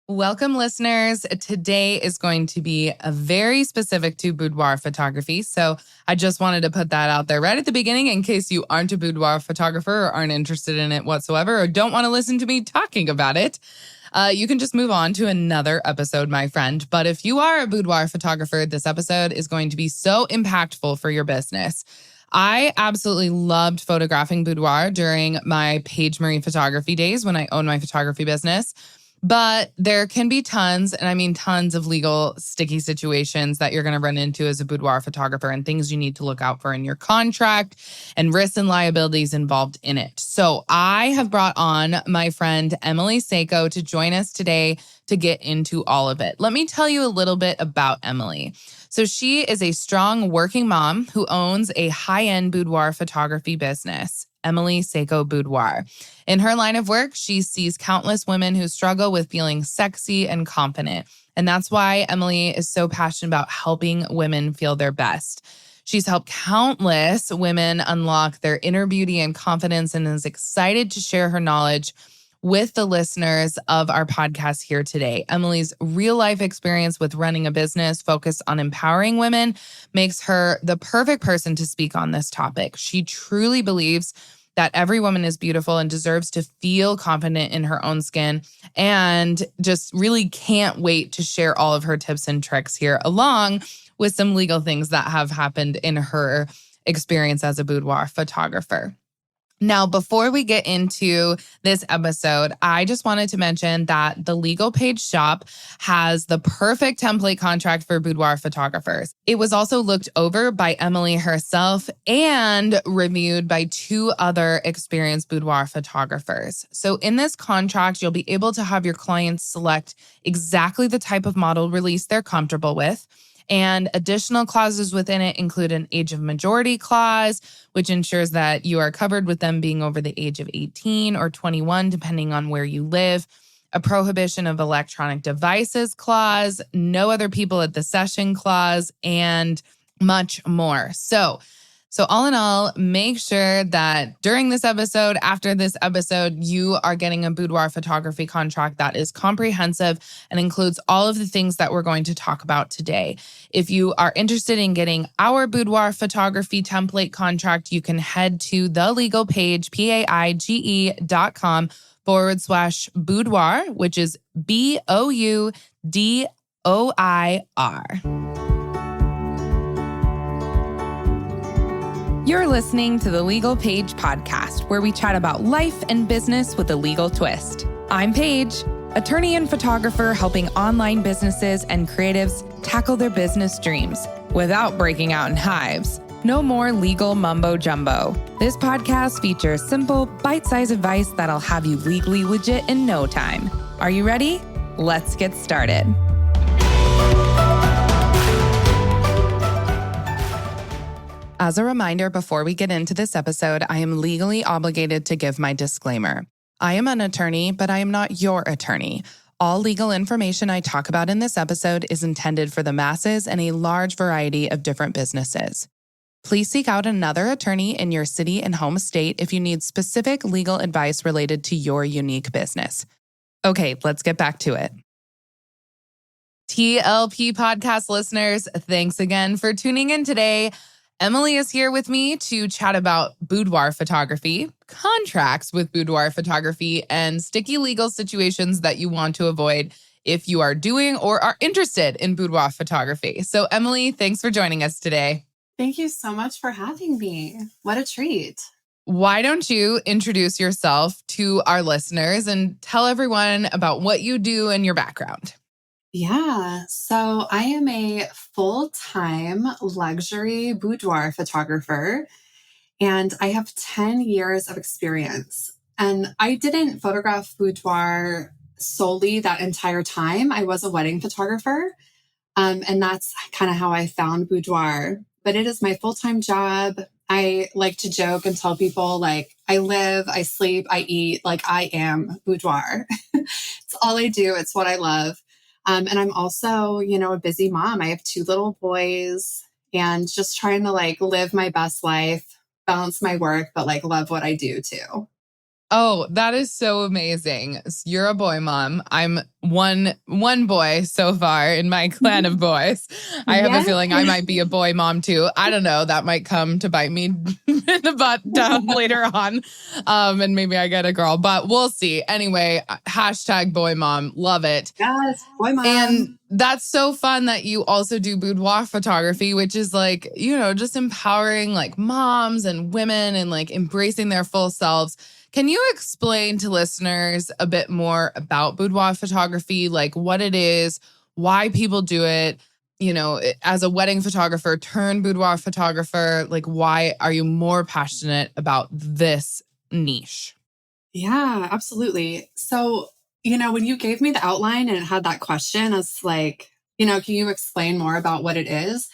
Welcome, listeners. Today is going to be a very specific to boudoir photography. So I just wanted to put that out there right at the beginning in case you aren't a boudoir photographer or aren't interested in it whatsoever or don't want to listen to me talking about it. You can just move on to another episode, my friend. But if you are a boudoir photographer, this episode is going to be so impactful for your business. I absolutely loved photographing boudoir during my Paige Marie photography days when I owned my photography business. But there can be tons, and I mean tons of legal sticky situations that you're going to run into as a boudoir photographer and things you need to look out for in your contract and risks and liabilities involved in it. So I have brought on my friend Emily Sacco to join us today to get into all of it. Let me tell you a little bit about Emily. So she is a strong working mom who owns a high-end boudoir photography business, Emily Sacco Boudoir. In her line of work, she sees countless women who struggle with feeling sexy and confident. And that's why Emily is so passionate about helping women feel their best. She's helped countless women unlock their inner beauty and confidence and is excited to share her knowledge with the listeners of our podcast here today. Emily's real-life experience with running a business focused on empowering women makes her the perfect person to speak on this topic. She truly believes that every woman is beautiful and deserves to feel confident in her own skin, and just really can't wait to share all of her tips and tricks here, along with some legal things that have happened in her experience as a boudoir photographer. Now, before we get into this episode, I just wanted to mention that the Legal Paige shop has the perfect template contract for boudoir photographers. It was also looked over by Emily herself and reviewed by two other experienced boudoir photographers. So in this contract, you'll be able to have your clients select exactly the type of model release they're comfortable with. And additional clauses within it include an age of majority clause, which ensures that you are covered with them being over the age of 18 or 21, depending on where you live, a prohibition of electronic devices clause, no other people at the session clause, and much more. So all in all, make sure that during this episode, after this episode, you are getting a boudoir photography contract that is comprehensive and includes all of the things that we're going to talk about today. If you are interested in getting our boudoir photography template contract, you can head to the Legal Paige, paige.com/boudoir, which is BOUDOIR. You're listening to the Legal Paige Podcast, where we chat about life and business with a legal twist. I'm Paige, attorney and photographer helping online businesses and creatives tackle their business dreams without breaking out in hives. No more legal mumbo jumbo. This podcast features simple, bite-sized advice that'll have you legally legit in no time. Are you ready? Let's get started. As a reminder, before we get into this episode, I am legally obligated to give my disclaimer. I am an attorney, but I am not your attorney. All legal information I talk about in this episode is intended for the masses and a large variety of different businesses. Please seek out another attorney in your city and home state if you need specific legal advice related to your unique business. Okay, let's get back to it. TLP podcast listeners, thanks again for tuning in today. Emily is here with me to chat about boudoir photography, contracts with boudoir photography, and sticky legal situations that you want to avoid if you are doing or are interested in boudoir photography. So, Emily, thanks for joining us today. Thank you so much for having me. What a treat. Why don't you introduce yourself to our listeners and tell everyone about what you do and your background? Yeah, so I am a full-time luxury boudoir photographer, and I have 10 years of experience. And I didn't photograph boudoir solely that entire time. I was a wedding photographer, and that's kind of how I found boudoir. But it is my full-time job. I like to joke and tell people, like, I live, I sleep, I eat, like I am boudoir. It's all I do. It's what I love. And I'm also, a busy mom. I have 2 little boys and just trying to live my best life, balance my work, but love what I do too. Oh, that is so amazing. You're a boy mom. I'm one boy so far in my clan of boys. I have a Yeah. feeling I might be a boy mom too. I don't know. That might come to bite me in the butt down later on. And maybe I get a girl, but we'll see. Anyway, hashtag boy mom. Love it. Yes, boy And mom. that's so fun that you also do boudoir photography, which is like, just empowering like moms and women and like embracing their full selves. Can you explain to listeners a bit more about boudoir photography, like what it is, why people do it? As a wedding photographer turned boudoir photographer, like why are you more passionate about this niche? Yeah, absolutely. So, when you gave me the outline and it had that question, I was like, can you explain more about what it is?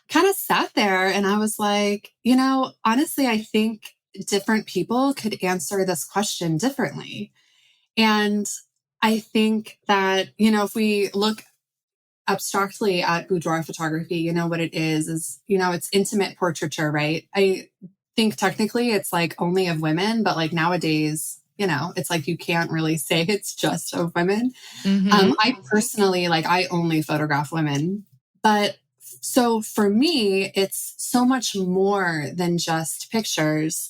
Kind of sat there and I was like, honestly, I think different people could answer this question differently. And I think that, if we look abstractly at boudoir photography, what it is, it's intimate portraiture, right? I think technically it's like only of women, but like nowadays, it's like you can't really say it's just of women. Mm-hmm. I personally, like, I only photograph women. But so for me, it's so much more than just pictures.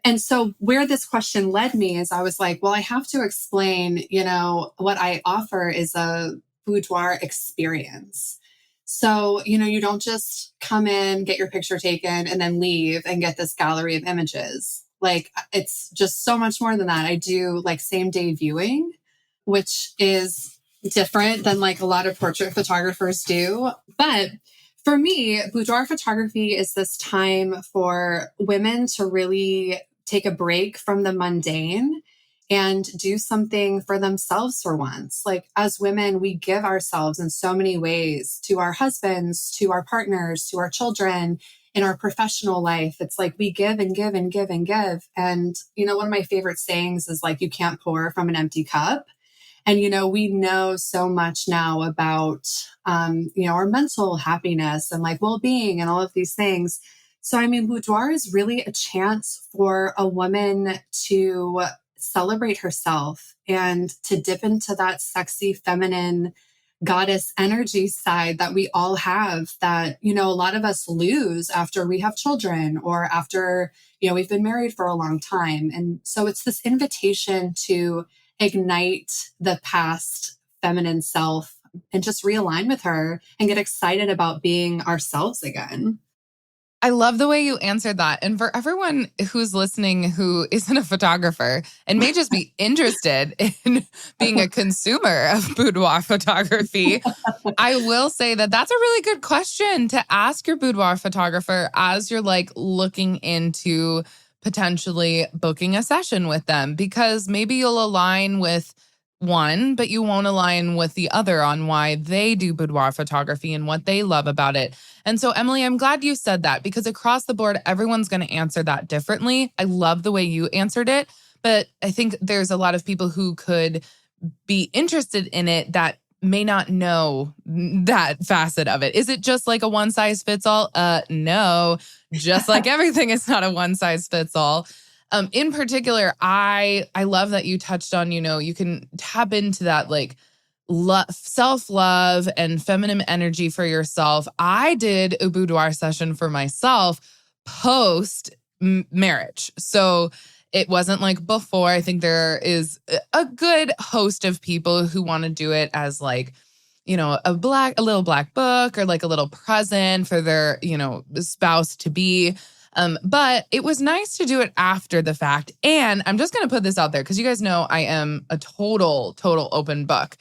And so where this question led me is I was like, well, I have to explain, what I offer is a boudoir experience. So, you don't just come in, get your picture taken, and then leave and get this gallery of images. Like, it's just so much more than that. I do like same day viewing, which is different than like a lot of portrait photographers do. But for me, boudoir photography is this time for women to really take a break from the mundane and do something for themselves for once. Like, as women, we give ourselves in so many ways to our husbands, to our partners, to our children, in our professional life. It's like we give and give and give and give. And, one of my favorite sayings is like, you can't pour from an empty cup. And, we know so much now about, our mental happiness and like well-being and all of these things. So, I mean, boudoir is really a chance for a woman to celebrate herself and to dip into that sexy, feminine goddess energy side that we all have that, a lot of us lose after we have children or after, we've been married for a long time. And so it's this invitation to ignite the past feminine self and just realign with her and get excited about being ourselves again. I love the way you answered that. And for everyone who's listening who isn't a photographer and may just be interested in being a consumer of boudoir photography, I will say that that's a really good question to ask your boudoir photographer as you're like looking into potentially booking a session with them, because maybe you'll align with one, but you won't align with the other on why they do boudoir photography and what they love about it. And so, Emily, I'm glad you said that, because across the board, everyone's going to answer that differently. I love the way you answered it, but I think there's a lot of people who could be interested in it that may not know that facet of it. Is it just like a one size fits all? No, just like everything, it's not a one size fits all. In particular, I love that you touched on, you can tap into that like self-love and feminine energy for yourself. I did a boudoir session for myself post marriage. So it wasn't like before. I think there is a good host of people who want to do it as like, a little black book or like a little present for their, spouse to be. But it was nice to do it after the fact. And I'm just going to put this out there because you guys know I am a total open book.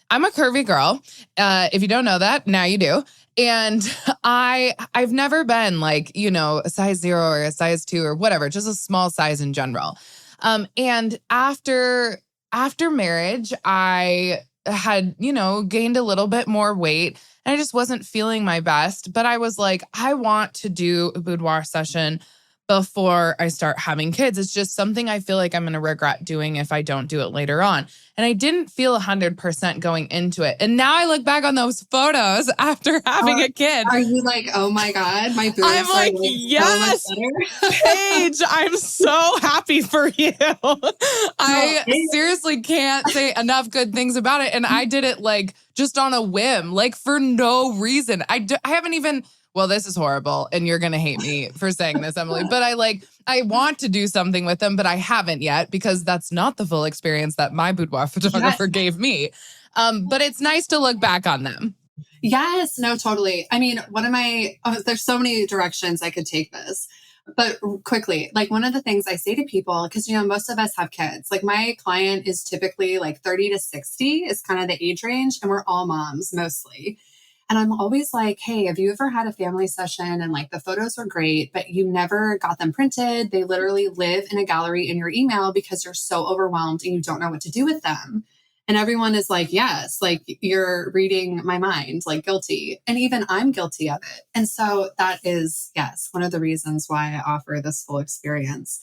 I'm a curvy girl. If you don't know that, now you do. And I've never been like, a size 0 or a size 2 or whatever, just a small size in general. And after marriage, I had, gained a little bit more weight and I just wasn't feeling my best. But I was like, I want to do a boudoir session, before I start having kids. It's just something I feel like I'm going to regret doing if I don't do it later on. And I didn't feel 100% going into it. And now I look back on those photos after having a kid. Are you like, oh my God, my boobs I'm like, are yes, so much better? Paige, I'm so happy for you. I seriously can't say enough good things about it. And I did it like just on a whim, like for no reason. I haven't even, well, this is horrible and you're going to hate me for saying this, Emily, but I want to do something with them, but I haven't yet because that's not the full experience that my boudoir photographer gave me. But it's nice to look back on them. Yes, no, totally. I mean, there's so many directions I could take this, but quickly, like one of the things I say to people, because, most of us have kids, like my client is typically like 30 to 60 is kind of the age range. And we're all moms mostly. And I'm always like, hey, have you ever had a family session and like the photos were great, but you never got them printed? They literally live in a gallery in your email because you're so overwhelmed and you don't know what to do with them. And everyone is like, yes, like you're reading my mind, like guilty. And even I'm guilty of it. And so that is, yes, one of the reasons why I offer this full experience.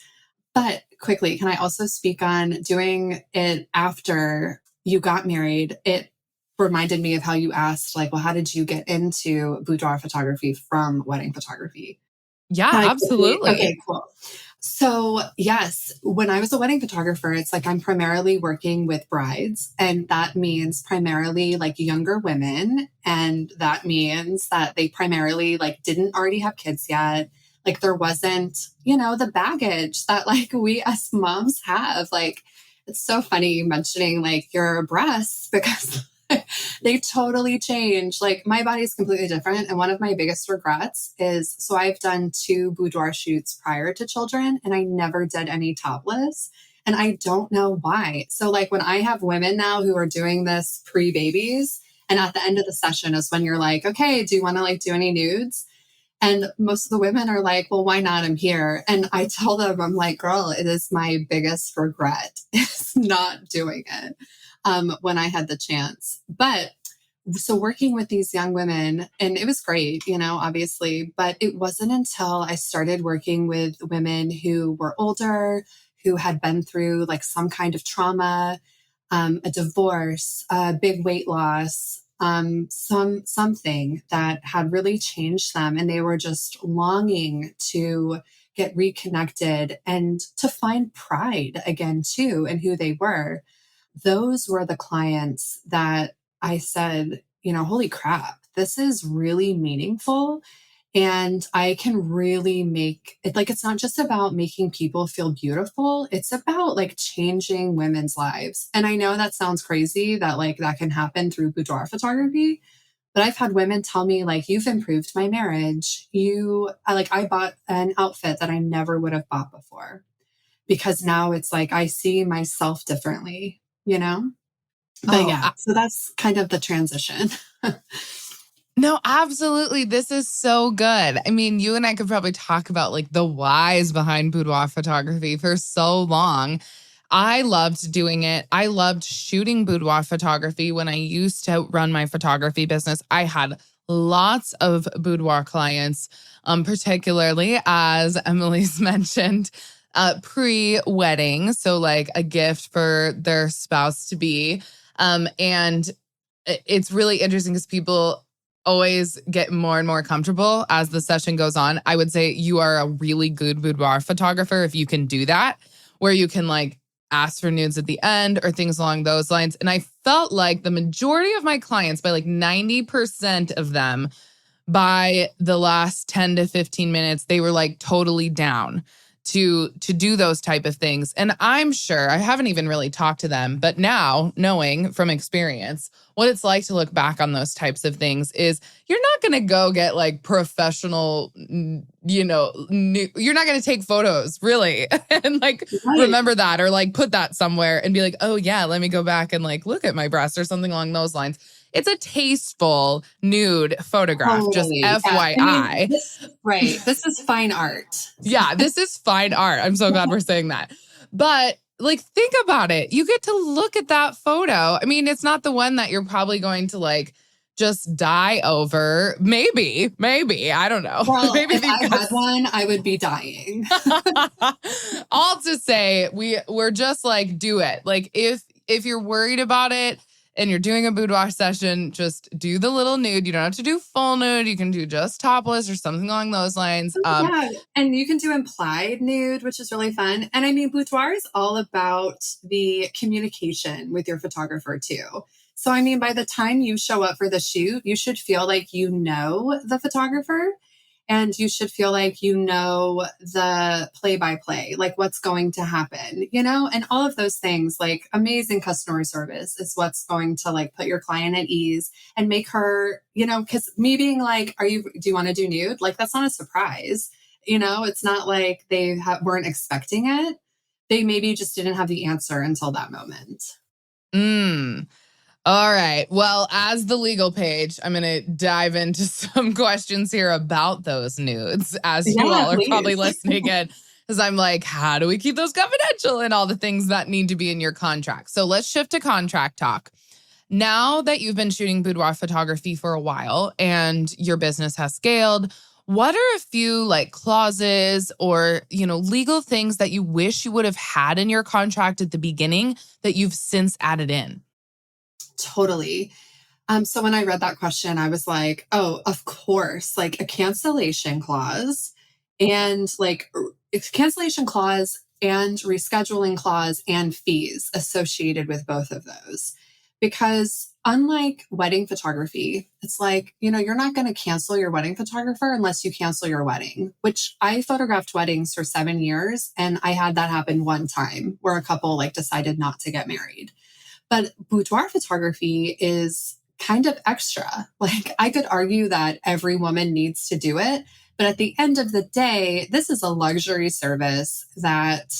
But quickly, can I also speak on doing it after you got married? It reminded me of how you asked, like, well, how did you get into boudoir photography from wedding photography? Yeah, absolutely. Okay, cool. So yes, when I was a wedding photographer, it's like I'm primarily working with brides, and that means primarily like younger women. And that means that they primarily like didn't already have kids yet. Like there wasn't, the baggage that like we as moms have. Like it's so funny mentioning like your breasts because they totally change. Like my body is completely different. And one of my biggest regrets is, so I've done 2 boudoir shoots prior to children and I never did any topless. And I don't know why. So like when I have women now who are doing this pre-babies and at the end of the session is when you're like, okay, do you want to like do any nudes? And most of the women are like, well, why not? I'm here. And I tell them, I'm like, girl, it is my biggest regret is not doing it. When I had the chance. But so working with these young women, and it was great, obviously, but it wasn't until I started working with women who were older, who had been through like some kind of trauma, a divorce, a big weight loss, something that had really changed them. And they were just longing to get reconnected and to find pride again, too, in who they were. Those were the clients that I said, holy crap, this is really meaningful. And I can really make it like, it's not just about making people feel beautiful. It's about like changing women's lives. And I know that sounds crazy that like that can happen through boudoir photography, but I've had women tell me like, you've improved my marriage. I bought an outfit that I never would have bought before because now it's like, I see myself differently. But so that's kind of the transition. No, absolutely. This is so good. I mean, you and I could probably talk about like the whys behind boudoir photography for so long. I loved doing it. I loved shooting boudoir photography when I used to run my photography business. I had lots of boudoir clients, particularly as Emily's mentioned, pre-wedding. So like a gift for their spouse to be. And it's really interesting because people always get more and more comfortable as the session goes on. I would say you are a really good boudoir photographer if you can do that, where you can like ask for nudes at the end or things along those lines. And I felt like the majority of my clients, by like 90% of them, by the last 10 to 15 minutes, they were like totally down to do those type of things. And I'm sure, I haven't even really talked to them, but now knowing from experience what it's like to look back on those types of things is you're not going to go get like professional, you're not going to take photos really and like remember that or like put that somewhere and be like, oh yeah, let me go back and like look at my breast or something along those lines. It's a tasteful nude photograph, just FYI. I mean, this is fine art. Yeah, this is fine art. I'm so glad we're saying that. But like, think about it. You get to look at that photo. I mean, it's not the one that you're probably going to like just die over. Maybe, I don't know. Well, Maybe if these I guys had one, I would be dying. all to say we're just like, do it. Like if you're worried about it and you're doing a boudoir session, just do the little nude. You don't have to do full nude. You can do just topless or something along those lines. Yeah, and you can do implied nude, which is really fun. And I mean, boudoir is all about the communication with your photographer too. So I mean, by the time you show up for the shoot, you should feel like you know the photographer. And you should feel like you know the play by play, like what's going to happen, and all of those things, like amazing customer service is what's going to like put your client at ease and make her, because me being like, do you want to do nude? Like, that's not a surprise. It's not like they weren't expecting it. They maybe just didn't have the answer until that moment. All right. Well, as the legal page, I'm going to dive into some questions here about those nudes, as you all are probably listening in, because I'm like, how do we keep those confidential and all the things that need to be in your contract? So let's shift to contract talk. Now that you've been shooting boudoir photography for a while and your business has scaled, what are a few like clauses or, legal things that you wish you would have had in your contract at the beginning that you've since added in? Totally. So when I read that question, I was like, oh, of course, like a cancellation clause and cancellation clause and rescheduling clause and fees associated with both of those. Because unlike wedding photography, it's like, you're not going to cancel your wedding photographer unless you cancel your wedding, which I photographed weddings for 7 years. And I had that happen one time where a couple decided not to get married. But boudoir photography is kind of extra. Like, I could argue that every woman needs to do it. But at the end of the day, this is a luxury service that,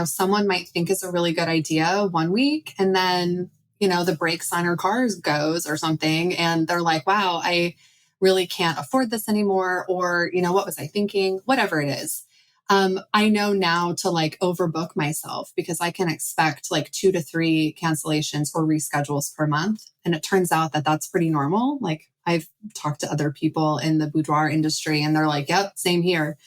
someone might think is a really good idea one week. And then, the brakes on her car goes or something. And they're like, wow, I really can't afford this anymore. Or, what was I thinking? Whatever it is. I know now to overbook myself because I can expect 2 to 3 cancellations or reschedules per month. And it turns out that that's pretty normal. Like, I've talked to other people in the boudoir industry and they're like, yep, same here.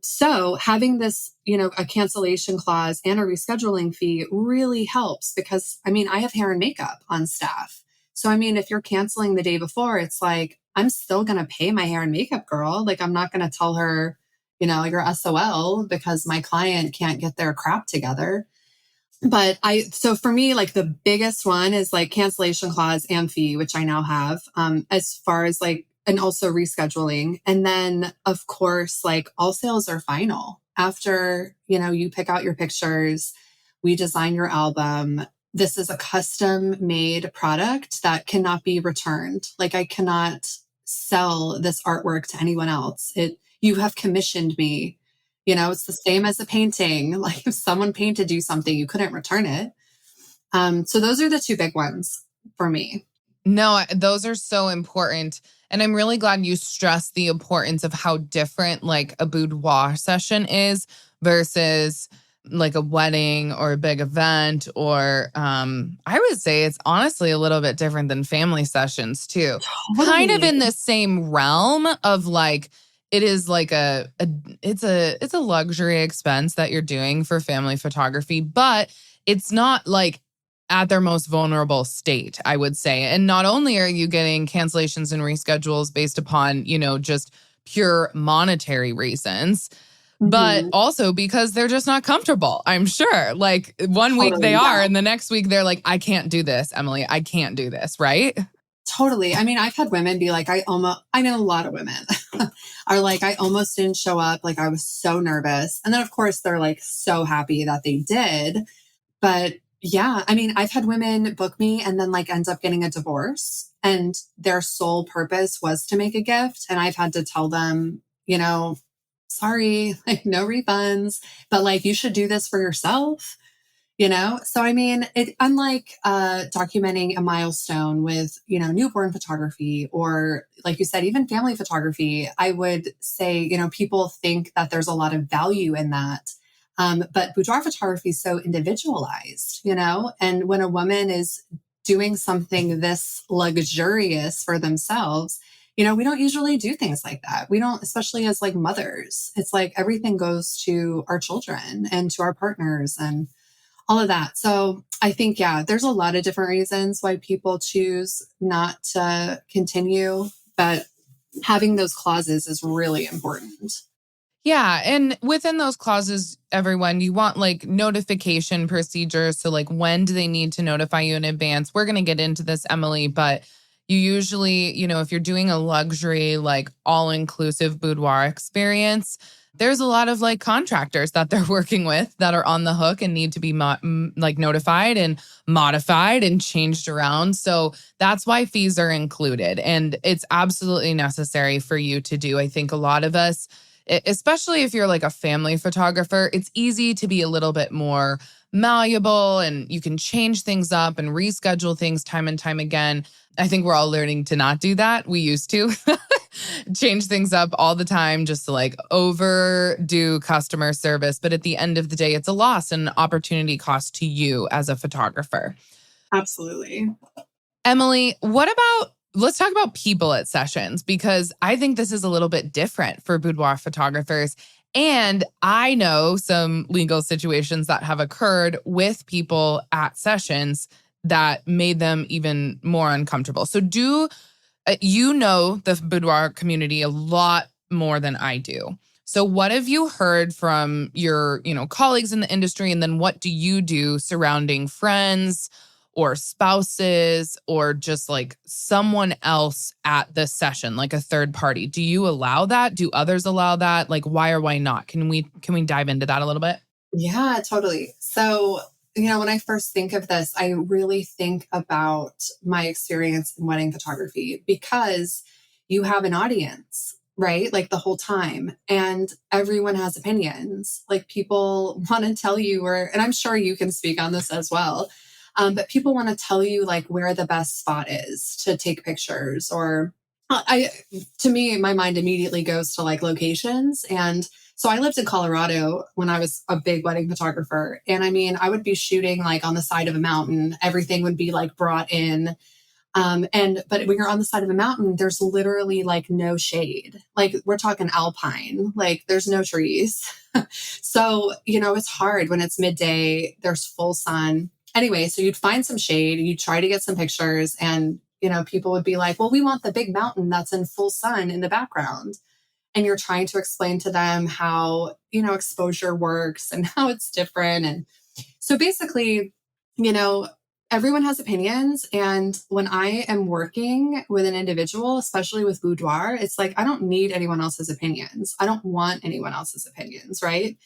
So having this, a cancellation clause and a rescheduling fee really helps because I have hair and makeup on staff. So, if you're canceling the day before, it's like, I'm still going to pay my hair and makeup girl. Like, I'm not going to tell her, you're SOL because my client can't get their crap together. But so for me, the biggest one is cancellation clause and fee, which I now have, as far as and also rescheduling. And then of course, all sales are final after, you pick out your pictures, we design your album. This is a custom made product that cannot be returned. I cannot sell this artwork to anyone else. You have commissioned me. It's the same as a painting. Like, if someone painted you something, you couldn't return it. So those are the two big ones for me. No, those are so important. And I'm really glad you stressed the importance of how different a boudoir session is versus a wedding or a big event, or I would say it's honestly a little bit different than family sessions too. Totally. Kind of in the same realm of it is it's a luxury expense that you're doing for family photography, but it's not at their most vulnerable state, I would say. And not only are you getting cancellations and reschedules based upon, just pure monetary reasons, but also because they're just not comfortable, I'm sure. One week they are, and the next week they're like, I can't do this, Emily. I can't do this, right? Totally. I've had women be like, I know a lot of women are like, I almost didn't show up. I was so nervous. And then of course they're so happy that they did. But yeah, I've had women book me and then ends up getting a divorce and their sole purpose was to make a gift. And I've had to tell them, sorry, no refunds, but you should do this for yourself. So unlike documenting a milestone with, newborn photography or like you said, even family photography, I would say, people think that there's a lot of value in that. But boudoir photography is so individualized, and when a woman is doing something this luxurious for themselves, we don't usually do things like that. We don't, especially as like mothers. It's like everything goes to our children and to our partners and all of that. So I think, yeah, there's a lot of different reasons why people choose not to continue, but having those clauses is really important. Yeah. And within those clauses, everyone, you want like notification procedures. So like when do they need to notify you in advance? We're going to get into this, Emily, but you usually, if you're doing a luxury, like all-inclusive boudoir experience, there's a lot of like contractors that they're working with that are on the hook and need to be like notified and modified and changed around. So that's why fees are included. And it's absolutely necessary for you to do. I think a lot of us, especially if you're like a family photographer, it's easy to be a little bit more malleable and you can change things up and reschedule things time and time again. I think we're all learning to not do that. We used to change things up all the time just to like overdo customer service. But at the end of the day, it's a loss and an opportunity cost to you as a photographer. Absolutely. Emily, let's talk about people at sessions, because I think this is a little bit different for boudoir photographers. And I know some legal situations that have occurred with people at sessions that made them even more uncomfortable. So you know the boudoir community a lot more than I do. So what have you heard from your, colleagues in the industry? And then what do you do surrounding friends or spouses or just like someone else at the session, like a third party? Do you allow that? Do others allow that? Like why or why not? Can we dive into that a little bit? Yeah, totally. So, when I first think of this, I really think about my experience in wedding photography because you have an audience, right? Like the whole time, and everyone has opinions. Like people want to tell you and I'm sure you can speak on this as well. But people want to tell you like where the best spot is to take pictures or to me, my mind immediately goes to like locations. And so I lived in Colorado when I was a big wedding photographer. And I mean, I would be shooting like on the side of a mountain. Everything would be like brought in. But when you're on the side of a mountain, there's literally like no shade. Like we're talking alpine, like there's no trees. So, it's hard when it's midday, there's full sun. Anyway, so you'd find some shade, you'd try to get some pictures and, people would be like, well, we want the big mountain that's in full sun in the background. And you're trying to explain to them how, exposure works and how it's different. And so basically, everyone has opinions. And when I am working with an individual, especially with boudoir, it's like, I don't need anyone else's opinions. I don't want anyone else's opinions, right?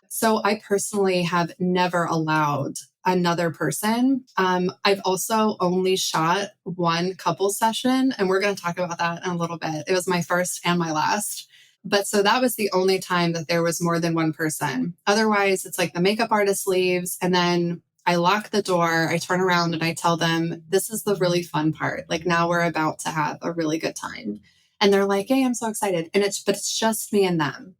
So I personally have never allowed another person. I've also only shot one couple session, and we're going to talk about that in a little bit. It was my first and my last. But so that was the only time that there was more than one person. Otherwise, it's like the makeup artist leaves and then I lock the door, I turn around and I tell them, this is the really fun part. Like now we're about to have a really good time. And they're like, hey, I'm so excited. But it's just me and them.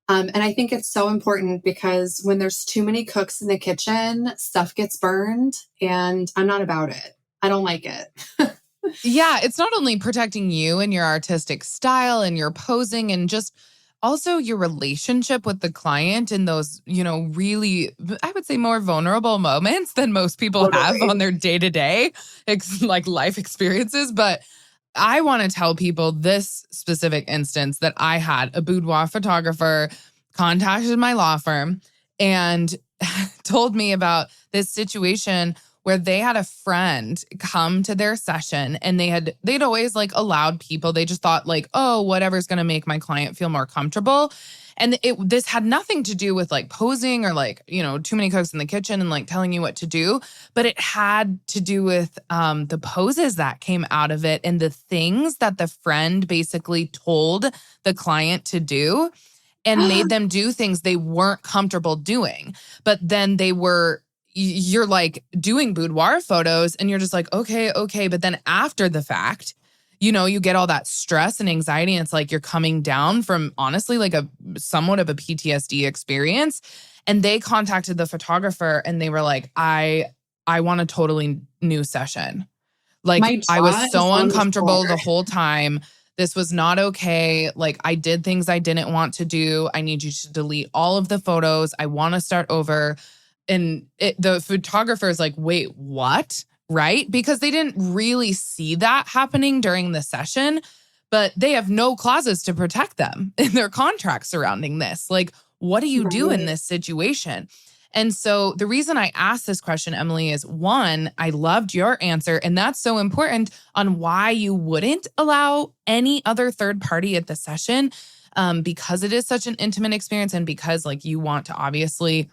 And I think it's so important because when there's too many cooks in the kitchen, stuff gets burned and I'm not about it. I don't like it. Yeah, it's not only protecting you and your artistic style and your posing and just also your relationship with the client in those, really, I would say more vulnerable moments than most people have on their day-to-day, like life experiences. But I want to tell people this specific instance that I had a boudoir photographer contacted my law firm and told me about this situation where they had a friend come to their session and they'd always like allowed people. They just thought like, oh, whatever's going to make my client feel more comfortable. And this had nothing to do with like posing or like, too many cooks in the kitchen and like telling you what to do. But it had to do with the poses that came out of it and the things that the friend basically told the client to do and made them do things they weren't comfortable doing. But then you're like doing boudoir photos and you're just like, okay. But then after the fact, you get all that stress and anxiety and it's like you're coming down from honestly like a somewhat of a PTSD experience. And they contacted the photographer and they were like, I I want a totally new session. Like, My I jaw was is so on the uncomfortable floor. the whole time. This was not okay. Like, I did things I didn't want to do. I need you to delete all of the photos. I want to start over. And the photographer is like, wait, what? Right? Because they didn't really see that happening during the session, but they have no clauses to protect them in their contract surrounding this. Like, what do you do in Right. this situation? And so the reason I asked this question, Emily, is one, I loved your answer. And that's so important on why you wouldn't allow any other third party at the session, because it is such an intimate experience and because like you want to obviously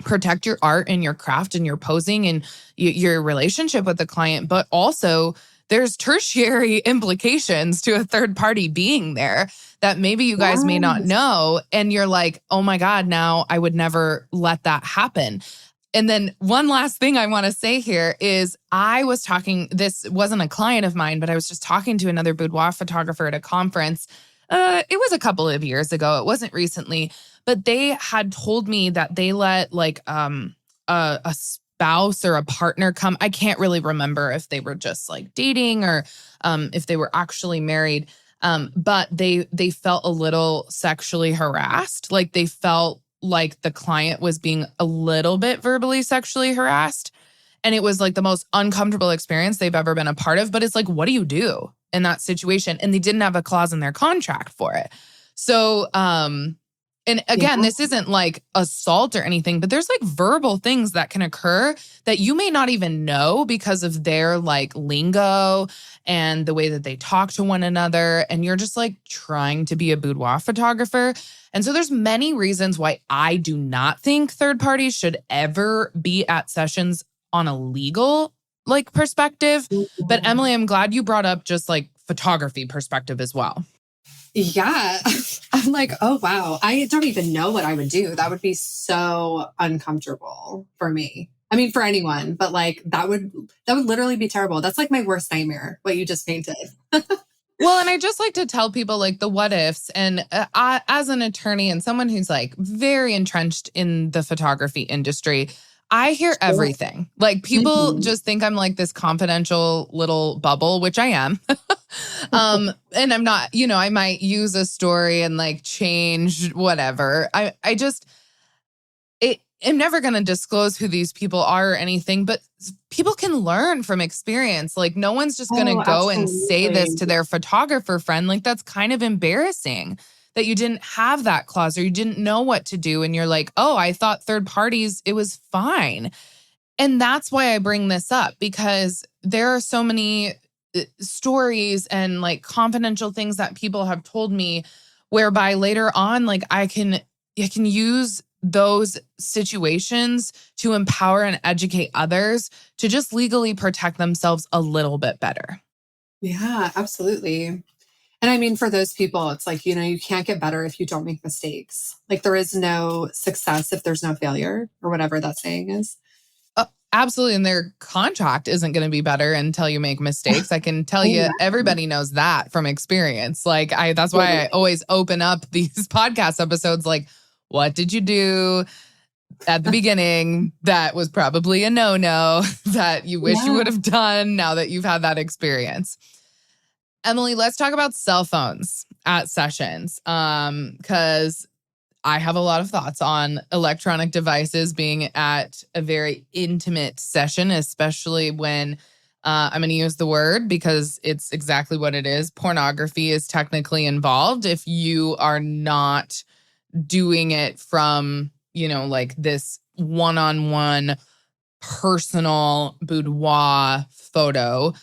protect your art and your craft and your posing and your relationship with the client, but also there's tertiary implications to a third party being there that maybe you guys may not Yes. know. And you're like, oh my God, now I would never let that happen. And then one last thing I want to say here is I was talking, this wasn't a client of mine, but I was just talking to another boudoir photographer at a conference. It was a couple of years ago. It wasn't recently, but they had told me that they let like a spouse or a partner come. I can't really remember if they were just like dating or if they were actually married. But they felt a little sexually harassed. Like they felt like the client was being a little bit verbally sexually harassed. And it was like the most uncomfortable experience they've ever been a part of. But it's like, what do you do in that situation? And they didn't have a clause in their contract for it. So, and again, Yeah. this isn't like assault or anything, but there's like verbal things that can occur that you may not even know because of their like lingo and the way that they talk to one another. And you're just like trying to be a boudoir photographer. And so there's many reasons why I do not think third parties should ever be at sessions on a legal like perspective. But Mhm. Emily, I'm glad you brought up just like photography perspective as well. Yeah. I'm like, oh, wow. I don't even know what I would do. That would be so uncomfortable for me. I mean, for anyone, but like that would literally be terrible. That's like my worst nightmare, what you just painted. Well, and I just like to tell people like the what ifs. And as an attorney and someone who's like very entrenched in the photography industry, I hear Sure. everything. Like people Mhm. just think I'm like this confidential little bubble, which I am. And I'm not, I might use a story and like change whatever. I just I'm never going to disclose who these people are or anything, but people can learn from experience. Like, no one's just going to Oh, go and say this absolutely. to their photographer friend. Like, that's kind of embarrassing that you didn't have that clause or you didn't know what to do. And you're like, oh, I thought third parties, it was fine. And that's why I bring this up because there are so many stories and like confidential things that people have told me whereby later on like I can use those situations to empower and educate others to just legally protect themselves a little bit better. Yeah, absolutely. And I mean, for those people, it's like, you can't get better if you don't make mistakes. Like there is no success if there's no failure or whatever that saying is. Absolutely. And their contract isn't going to be better until you make mistakes. I can tell you, Amen. everybody knows that from experience. Like, that's why I Totally. always open up these podcast episodes like, what did you do at the beginning that was probably a no-no that you wish you would Yeah. have done now that you've had that experience? Emily, let's talk about cell phones at sessions. Because I have a lot of thoughts on electronic devices being at a very intimate session, especially when I'm going to use the word because it's exactly what it is. Pornography is technically involved if you are not doing it from, like this one on one personal boudoir photo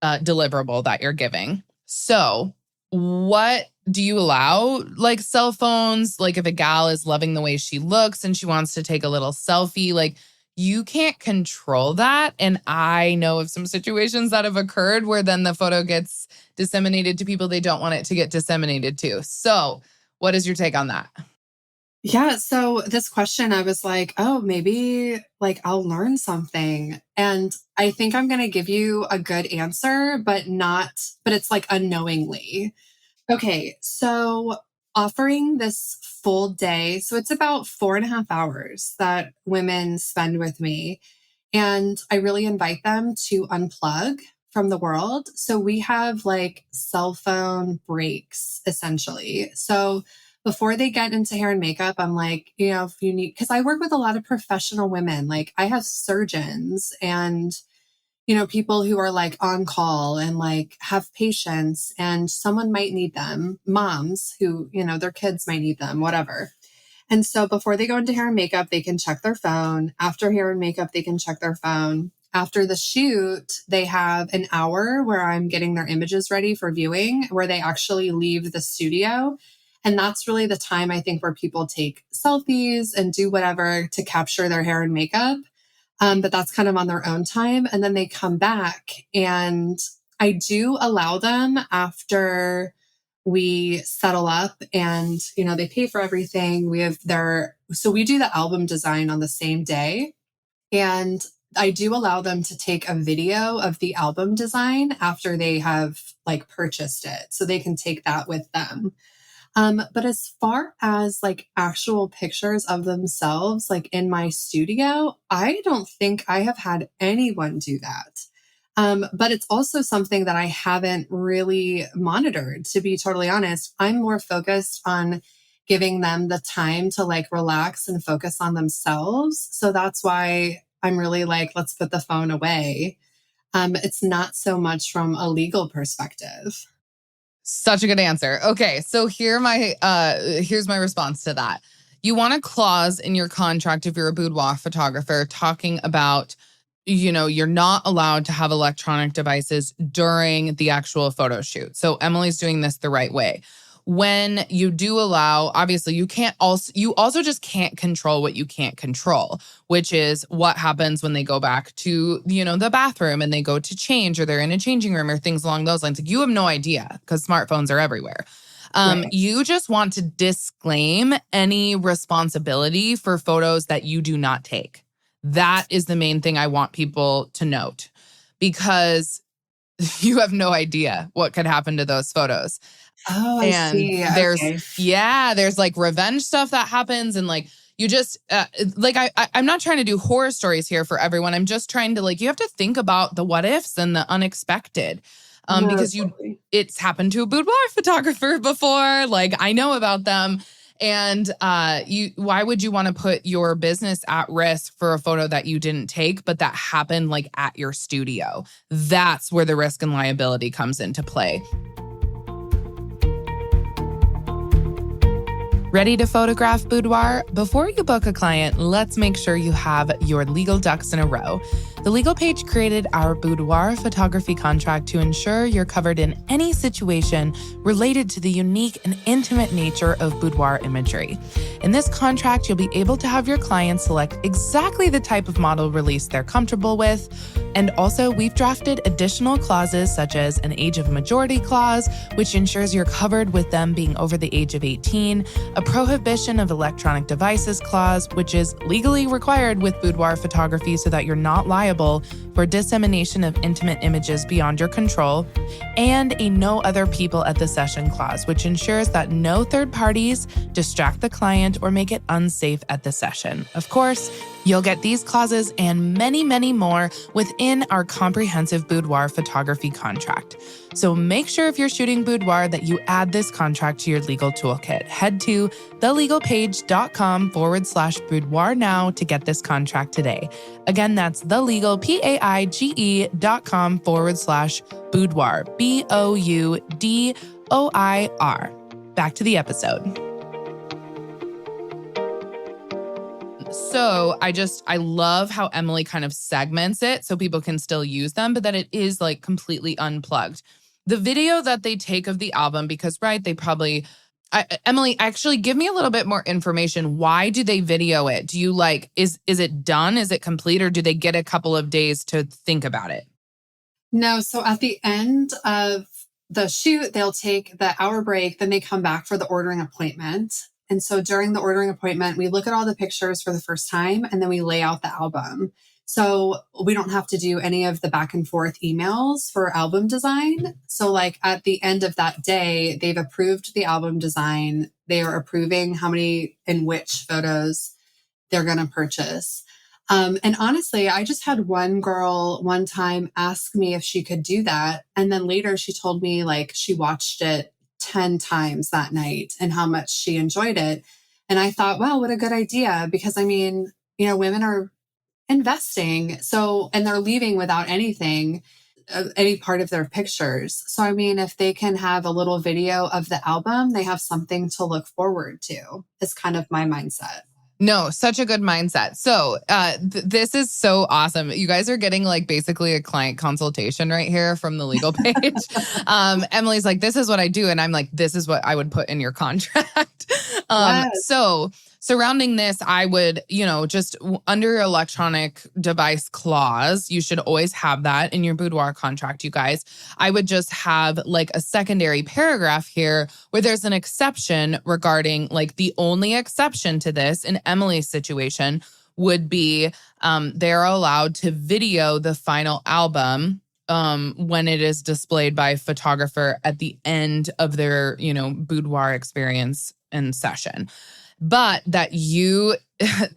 deliverable that you're giving. So, what do you allow? Like cell phones, like if a gal is loving the way she looks and she wants to take a little selfie, like you can't control that. And I know of some situations that have occurred where then the photo gets disseminated to people they don't want it to get disseminated to. So, what is your take on that? Yeah. So this question, I was like, oh, maybe like I'll learn something. And I think I'm going to give you a good answer, but it's like unknowingly. Okay. So offering this full day. So it's about 4.5 hours that women spend with me. And I really invite them to unplug from the world. So we have like cell phone breaks essentially. So before they get into hair and makeup, I'm like, if you need, because I work with a lot of professional women, like I have surgeons and, people who are like on call and like have patients and someone might need them, moms who, their kids might need them, whatever. And so before they go into hair and makeup, they can check their phone. After hair and makeup, they can check their phone. After the shoot, they have an hour where I'm getting their images ready for viewing, where they actually leave the studio. And that's really the time I think where people take selfies and do whatever to capture their hair and makeup. But that's kind of on their own time. And then they come back and I do allow them after we settle up and, they pay for everything. So we do the album design on the same day. And I do allow them to take a video of the album design after they have like purchased it. So they can take that with them. But as far as like actual pictures of themselves, like in my studio, I don't think I have had anyone do that. But it's also something that I haven't really monitored, to be totally honest. I'm more focused on giving them the time to like relax and focus on themselves. So that's why I'm really like, let's put the phone away. It's not so much from a legal perspective. Such a good answer. Okay, so here's my response to that. You want a clause in your contract if you're a boudoir photographer talking about, you're not allowed to have electronic devices during the actual photo shoot. So Emily's doing this the right way. When you do allow, obviously you also just can't control what you can't control, which is what happens when they go back to, the bathroom and they go to change or they're in a changing room or things along those lines. Like you have no idea because smartphones are everywhere. Right. You just want to disclaim any responsibility for photos that you do not take. That is the main thing I want people to note because you have no idea what could happen to those photos. Oh, I see. There's like revenge stuff that happens. And like, you just, I'm not trying to do horror stories here for everyone. I'm just trying to you have to think about the what ifs and the unexpected. Because it's happened to a boudoir photographer before. Like I know about them. And why would you want to put your business at risk for a photo that you didn't take, but that happened like at your studio? That's where the risk and liability comes into play. Ready to photograph boudoir? Before you book a client, let's make sure you have your legal ducks in a row. The Legal Paige created our boudoir photography contract to ensure you're covered in any situation related to the unique and intimate nature of boudoir imagery. In this contract, you'll be able to have your clients select exactly the type of model release they're comfortable with. And also, we've drafted additional clauses such as an age of majority clause, which ensures you're covered with them being over the age of 18, a prohibition of electronic devices clause, which is legally required with boudoir photography so that you're not liable for dissemination of intimate images beyond your control, and a no other people at the session clause, which ensures that no third parties distract the client or make it unsafe at the session. Of course, you'll get these clauses and many, many more within our comprehensive boudoir photography contract. So make sure if you're shooting boudoir that you add this contract to your legal toolkit. Head to thelegalpaige.com/boudoir now to get this contract today. Again, that's thelegalpaige.com/boudoir, BOUDOIR. Back to the episode. So I love how Emily kind of segments it so people can still use them, but that it is like completely unplugged. The video that they take of the album, because they probably, Emily, actually give me a little bit more information. Why do they video it? Do you is it done? Is it complete? Or do they get a couple of days to think about it? No. So at the end of the shoot, they'll take the hour break, then they come back for the ordering appointment. And so during the ordering appointment, we look at all the pictures for the first time, and then we lay out the album. So we don't have to do any of the back and forth emails for album design. So at the end of that day, they've approved the album design. They are approving how many and which photos they're going to purchase. And honestly, I just had one girl one time ask me if she could do that. And then later she told me like she watched it 10 times that night and how much she enjoyed it. And I thought, wow, what a good idea. Because I mean, women are investing. So, and they're leaving without anything, any part of their pictures. So, I mean, if they can have a little video of the album, they have something to look forward to, is kind of my mindset. No, such a good mindset. So this is so awesome. You guys are getting like basically a client consultation right here from the Legal Page. Emily's like, this is what I do. And I'm like, this is what I would put in your contract. Yes. So surrounding this, I would, just under your electronic device clause, you should always have that in your boudoir contract, you guys. I would just have like a secondary paragraph here where there's an exception regarding like the only exception to this in Emily's situation would be they're allowed to video the final album when it is displayed by a photographer at the end of their, boudoir experience and session. But that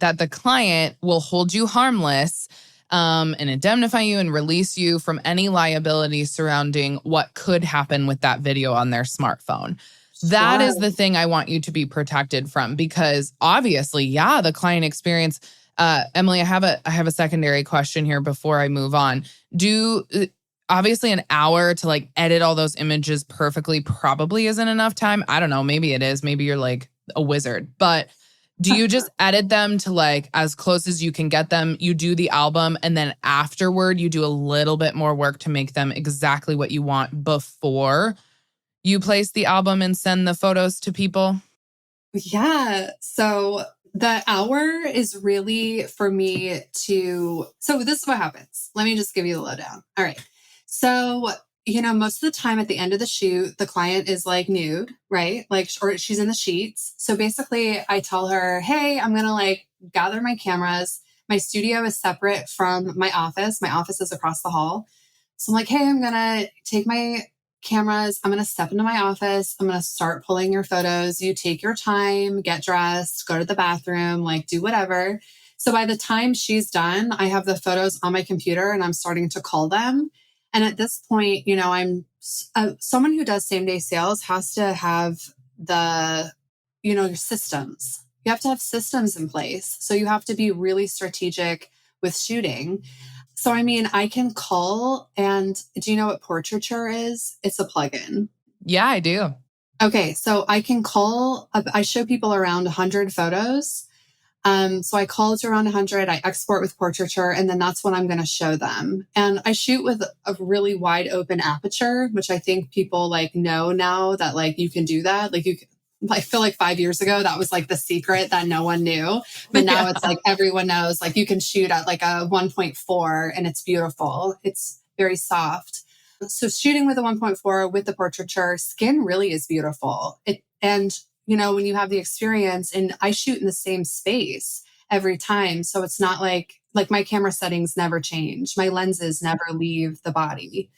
that the client will hold you harmless and indemnify you and release you from any liability surrounding what could happen with that video on their smartphone. That is the thing I want you to be protected from, because obviously, the client experience. Emily, I have a secondary question here before I move on. Obviously an hour to like edit all those images perfectly probably isn't enough time. I don't know. Maybe it is. Maybe you're like a wizard, but do you just edit them to like as close as you can get them? You do the album and then afterward you do a little bit more work to make them exactly what you want before you place the album and send the photos to people? Yeah. So the hour is really for me so this is what happens. Let me just give you the lowdown. All right. So, most of the time at the end of the shoot, the client is like nude, right? Like, or she's in the sheets. So basically I tell her, hey, I'm going to like gather my cameras. My studio is separate from my office. My office is across the hall. So I'm like, hey, I'm going to take my cameras. I'm going to step into my office. I'm going to start pulling your photos. You take your time, get dressed, go to the bathroom, like do whatever. So by the time she's done, I have the photos on my computer and I'm starting to call them. And at this point, I'm someone who does same day sales has to have your systems. You have to have systems in place. So you have to be really strategic with shooting. So, I mean, I can call, and do you know what portraiture is? It's a plugin. Yeah, I do. Okay. So I can call, I show people around 100 photos. So I call it around 100, I export with portraiture, and then that's what I'm going to show them. And I shoot with a really wide open aperture, which I think people like know now that like you can do that. Like I feel like 5 years ago, that was like the secret that no one knew. But now it's like everyone knows, like you can shoot at like a 1.4 and it's beautiful. It's very soft. So shooting with a 1.4 with the portraiture, skin really is beautiful. When you have the experience, and I shoot in the same space every time. So it's not like my camera settings never change. My lenses never leave the body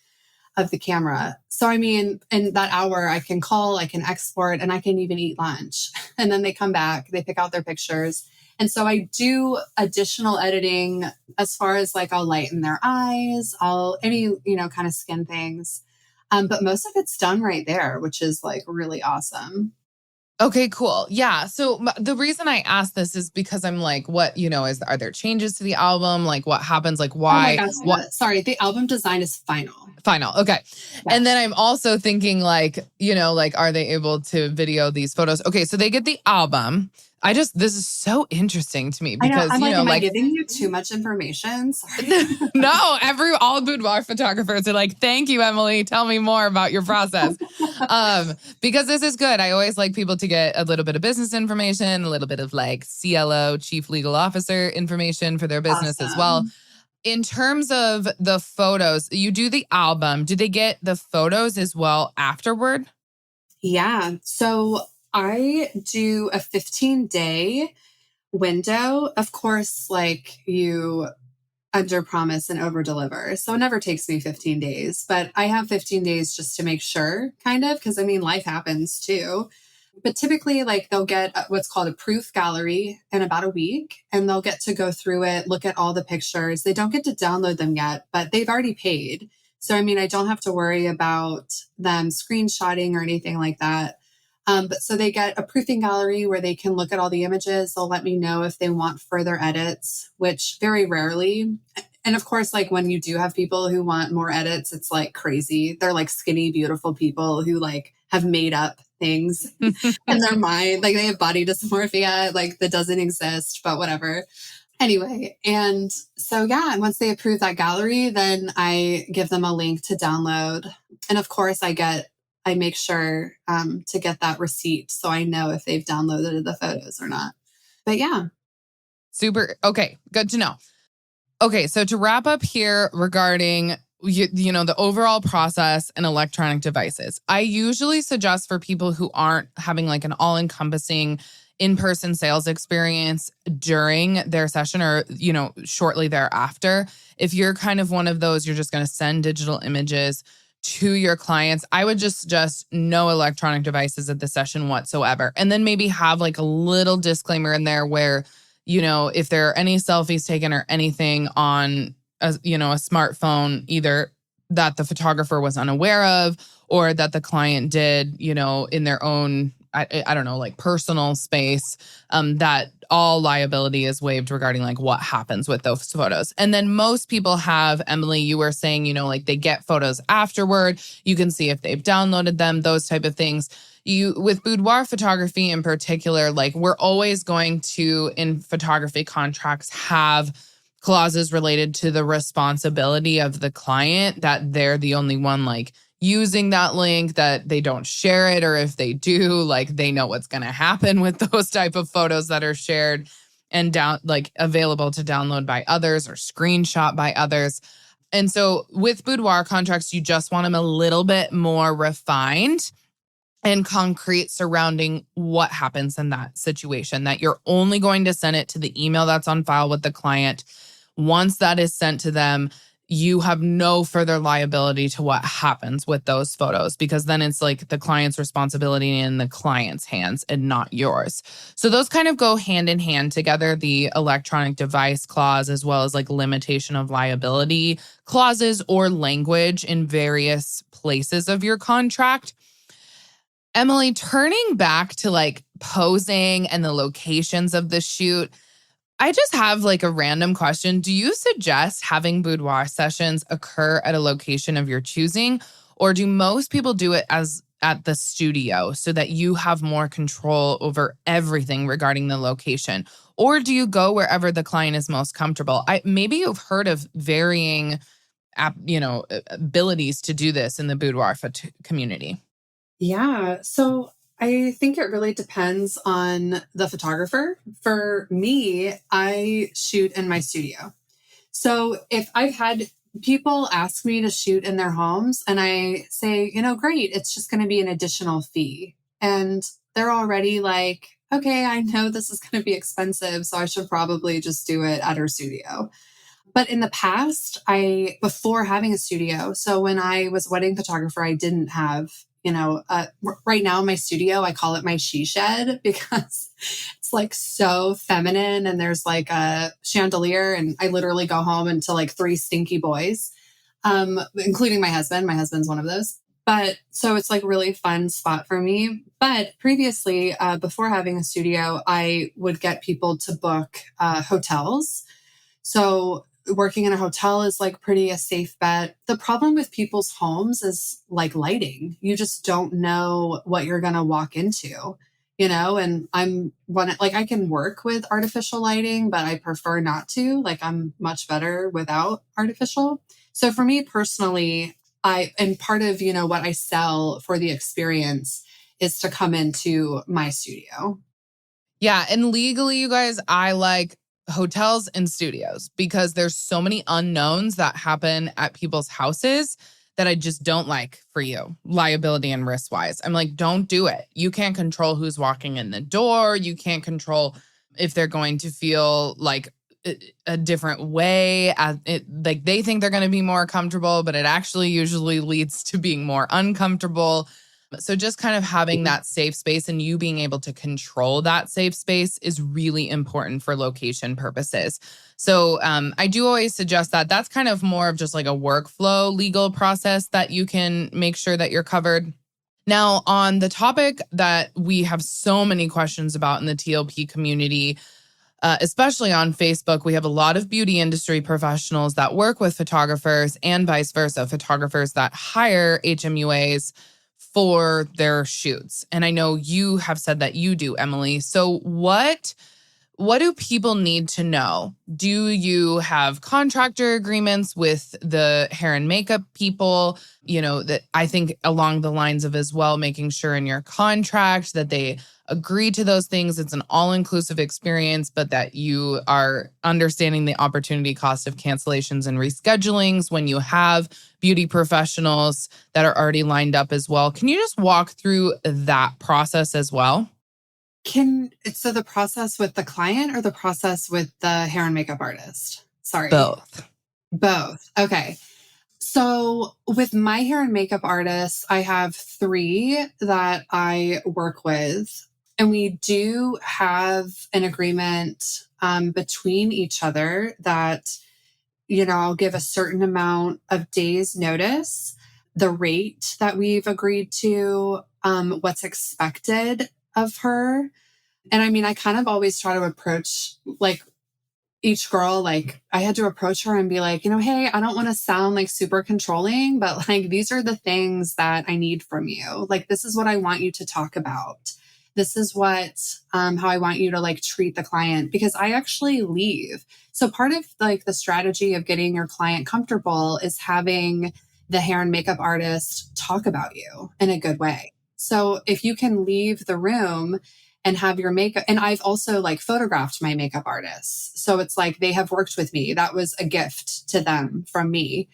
of the camera. So, I mean, in that hour, I can call, I can export, and I can even eat lunch. And then they come back, they pick out their pictures. And so I do additional editing as far as like I'll lighten their eyes, any kind of skin things. But most of it's done right there, which is like really awesome. Okay, cool. Yeah. So the reason I asked this is because I'm like, are there changes to the album? Like what happens? Like why? Oh my gosh, sorry. The album design is final. Final. Okay. Yes. And then I'm also thinking like, are they able to video these photos? Okay. So they get the album. This is so interesting to me because, I know, am I giving you too much information? Sorry. No, all boudoir photographers are like, thank you, Emily. Tell me more about your process. Because this is good. I always like people to get a little bit of business information, a little bit of like CLO, chief legal officer information for their business as well. In terms of the photos, you do the album. Do they get the photos as well afterward? Yeah. So I do a 15-day window. Of course, like you under promise and over deliver. So it never takes me 15 days, but I have 15 days just to make sure, kind of, because I mean, life happens too. But typically, like they'll get what's called a proof gallery in about a week, and they'll get to go through it, look at all the pictures. They don't get to download them yet, but they've already paid. So, I mean, I don't have to worry about them screenshotting or anything like that. But so they get a proofing gallery where they can look at all the images. They'll let me know if they want further edits, which very rarely. And of course, like when you do have people who want more edits, it's like crazy. They're like skinny, beautiful people who like have made up things in their mind. Like they have body dysmorphia, like that doesn't exist, but whatever. Anyway, and so yeah, once they approve that gallery, then I give them a link to download. And of course, I make sure to get that receipt so I know if they've downloaded the photos or not. But yeah. Super. Okay, good to know. Okay, so to wrap up here regarding the overall process and electronic devices, I usually suggest for people who aren't having like an all-encompassing in-person sales experience during their session or, shortly thereafter, if you're kind of one of those, you're just going to send digital images to your clients, I would just suggest no electronic devices at the session whatsoever. And then maybe have like a little disclaimer in there where, if there are any selfies taken or anything on a smartphone, either that the photographer was unaware of or that the client did, in their own, I don't know, like personal space, that all liability is waived regarding like what happens with those photos. And then most people have, Emily, you were saying, like they get photos afterward. You can see if they've downloaded them, those type of things. With boudoir photography in particular, like we're always going to, in photography contracts, have clauses related to the responsibility of the client, that they're the only one like using that link, that they don't share it, or if they do, like they know what's going to happen with those type of photos that are shared and available to download by others or screenshot by others. And so with boudoir contracts, you just want them a little bit more refined and concrete surrounding what happens in that situation, that you're only going to send it to the email that's on file with the client. Once that is sent to them, you have no further liability to what happens with those photos, because then it's like the client's responsibility in the client's hands and not yours. So those kind of go hand in hand together, the electronic device clause, as well as like limitation of liability clauses or language in various places of your contract. Emily, turning back to like posing and the locations of the shoot, I just have like a random question. Do you suggest having boudoir sessions occur at a location of your choosing, or do most people do it at the studio so that you have more control over everything regarding the location? Or do you go wherever the client is most comfortable? Maybe you've heard of varying, abilities to do this in the boudoir community. Yeah. So I think it really depends on the photographer. For me, I shoot in my studio. So if I've had people ask me to shoot in their homes and I say, great, it's just going to be an additional fee. And they're already like, okay, I know this is going to be expensive, so I should probably just do it at our studio. But in the past, before having a studio, so when I was a wedding photographer, I didn't have, right now in my studio, I call it my she shed because it's like so feminine, and there's like a chandelier, and I literally go home into like 3 stinky boys, including my husband. My husband's one of those. But so it's like really fun spot for me. But previously, before having a studio, I would get people to book hotels. So working in a hotel is like pretty a safe bet. The problem with people's homes is like lighting. You just don't know what you're going to walk into, and I can work with artificial lighting, but I prefer not to. Like I'm much better without artificial. So for me personally, and part of, what I sell for the experience is to come into my studio. Yeah. And legally, you guys, I like hotels and studios because there's so many unknowns that happen at people's houses that I just don't like for you, liability and risk wise. I'm like, don't do it. You can't control who's walking in the door. You can't control if they're going to feel like a different way. Like they think they're going to be more comfortable, but it actually usually leads to being more uncomfortable. So just kind of having that safe space and you being able to control that safe space is really important for location purposes. So I do always suggest that that's kind of more of just like a workflow legal process that you can make sure that you're covered. Now, on the topic that we have so many questions about in the TLP community, especially on Facebook, we have a lot of beauty industry professionals that work with photographers and vice versa, photographers that hire HMUAs for their shoots. And I know you have said that you do, Emily. So what do people need to know? Do you have contractor agreements with the hair and makeup people? That I think along the lines of as well, making sure in your contract that they agree to those things. It's an all-inclusive experience, but that you are understanding the opportunity cost of cancellations and reschedulings when you have beauty professionals that are already lined up as well. Can you just walk through that process as well? So the process with the client or the process with the hair and makeup artist? Sorry. Both. Okay. So with my hair and makeup artists, I have 3 that I work with. And we do have an agreement between each other that, I'll give a certain amount of days notice, the rate that we've agreed to, what's expected of her. And I mean, I kind of always try to approach like each girl, like I had to approach her and be like, hey, I don't want to sound like super controlling, but like, these are the things that I need from you. Like, this is what I want you to talk about. This is how I want you to like treat the client, because I actually leave. So part of like the strategy of getting your client comfortable is having the hair and makeup artist talk about you in a good way. So if you can leave the room and have your makeup, and I've also like photographed my makeup artists. So it's like they have worked with me. That was a gift to them from me.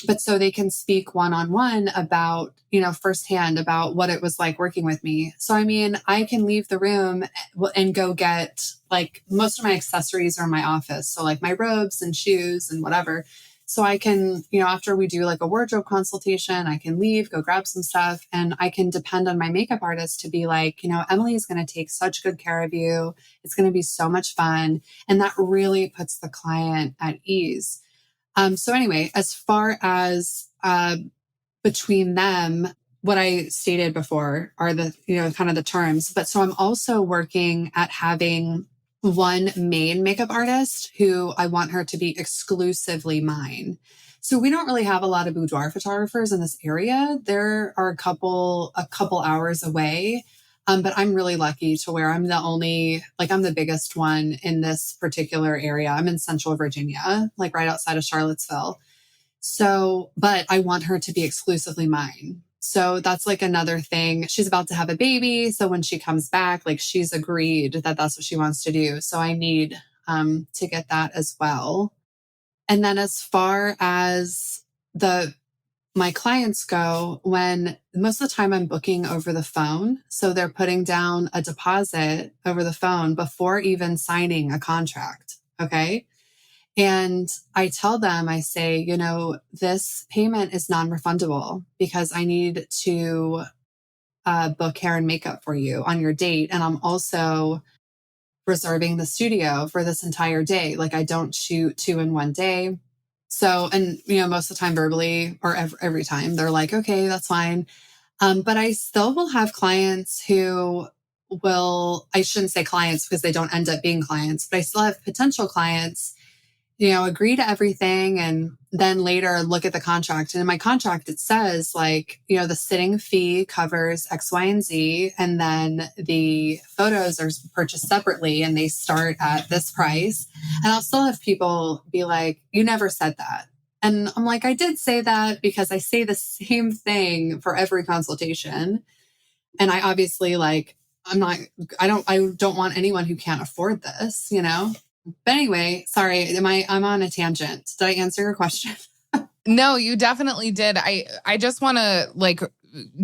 But so they can speak one-on-one about, firsthand about what it was like working with me. So, I mean, I can leave the room and go get like most of my accessories are in my office. So like my robes and shoes and whatever. So I can, after we do like a wardrobe consultation, I can leave, go grab some stuff, and I can depend on my makeup artist to be like, Emily is going to take such good care of you. It's going to be so much fun. And that really puts the client at ease. So anyway, as far as between them, what I stated before are the, kind of the terms. But so I'm also working at having one main makeup artist who I want her to be exclusively mine. So we don't really have a lot of boudoir photographers in this area. There are a couple hours away. But I'm really lucky to where I'm I'm the biggest one in this particular area. I'm in Central Virginia, like right outside of Charlottesville. So, but I want her to be exclusively mine. So that's like another thing. She's about to have a baby. So when she comes back, like she's agreed that that's what she wants to do. So I need to get that as well. And then as far as my clients go, when most of the time I'm booking over the phone. So they're putting down a deposit over the phone before even signing a contract. Okay. And I tell them, I say, this payment is non-refundable because I need to book hair and makeup for you on your date. And I'm also reserving the studio for this entire day. Like I don't shoot 2 in one day. So, and, most of the time verbally or every time they're like, okay, that's fine. But I still will have clients who I shouldn't say clients because they don't end up being clients, but I still have potential clients, agree to everything and then later look at the contract. And in my contract, it says like, the sitting fee covers X, Y, and Z. And then the photos are purchased separately and they start at this price. And I'll still have people be like, you never said that. And I'm like, I did say that because I say the same thing for every consultation. And I obviously I don't want anyone who can't afford this, But anyway, sorry, I'm on a tangent. Did I answer your question? No, you definitely did. I just want to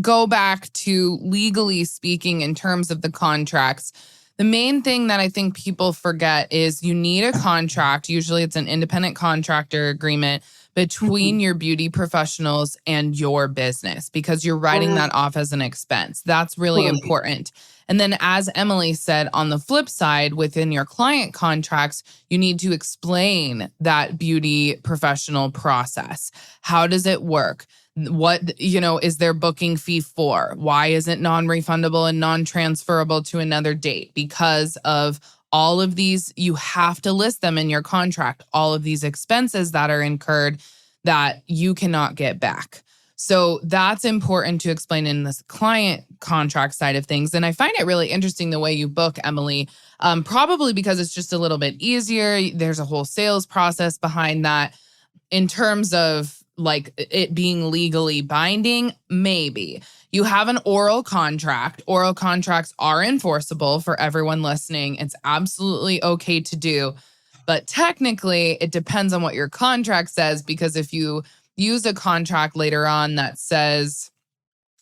go back to legally speaking in terms of the contracts. The main thing that I think people forget is you need a contract. Usually it's an independent contractor agreement between your beauty professionals and your business because you're writing Yeah, that off as an expense. That's really totally. important. And then, as Emily said, on the flip side, within your client contracts, you need to explain that beauty professional process. How does it work? What, is their booking fee for? Why is it non-refundable and non-transferable to another date? Because of all of these, you have to list them in your contract, all of these expenses that are incurred that you cannot get back. So that's important to explain in this client contract side of things. And I find it really interesting the way you book, Emily, probably because it's just a little bit easier. There's a whole sales process behind that. In terms of like it being legally binding, maybe. You have an oral contract. Oral contracts are enforceable for everyone listening. It's absolutely okay to do. But technically, it depends on what your contract says, because if you use a contract later on that says,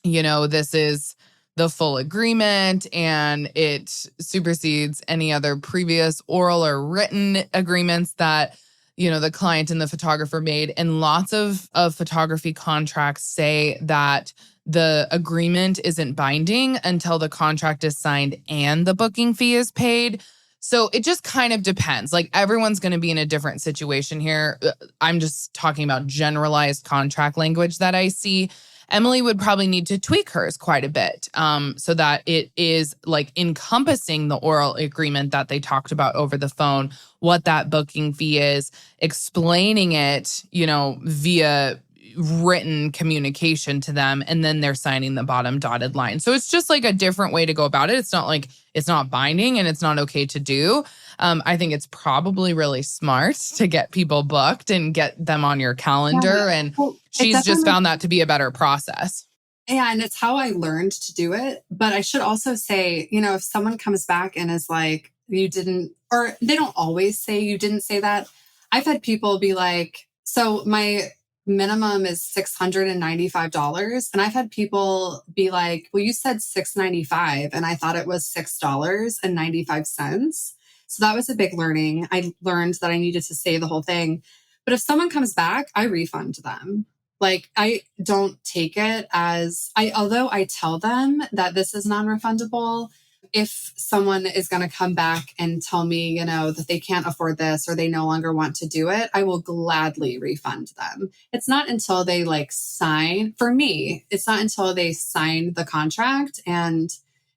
this is the full agreement and it supersedes any other previous oral or written agreements that the client and the photographer made. And lots of photography contracts say that the agreement isn't binding until the contract is signed and the booking fee is paid. So it just kind of depends. Like everyone's going to be in a different situation here. I'm just talking about generalized contract language that I see. Emily would probably need to tweak hers quite a bit so that it is like encompassing the oral agreement that they talked about over the phone, what that booking fee is, explaining it, via written communication to them, and then they're signing the bottom dotted line. So it's just like a different way to go about it. It's not like it's not binding and it's not okay to do. I think it's probably really smart to get people booked and get them on your calendar. Yeah. And Well, she's just found that to be a better process. Yeah, and it's how I learned to do it. But I should also say, if someone comes back and is like, you didn't, or they don't always say you didn't say that. I've had people be like, so my minimum is $695. And I've had people be like, well, you said $695 and I thought it was $6.95. So that was a big learning. I learned that I needed to say the whole thing. But if someone comes back, I refund them. Like, I don't take it although I tell them that this is non-refundable, if someone is going to come back and tell me, that they can't afford this or they no longer want to do it, I will gladly refund them. It's not until they sign, for me, it's not until they sign the contract and,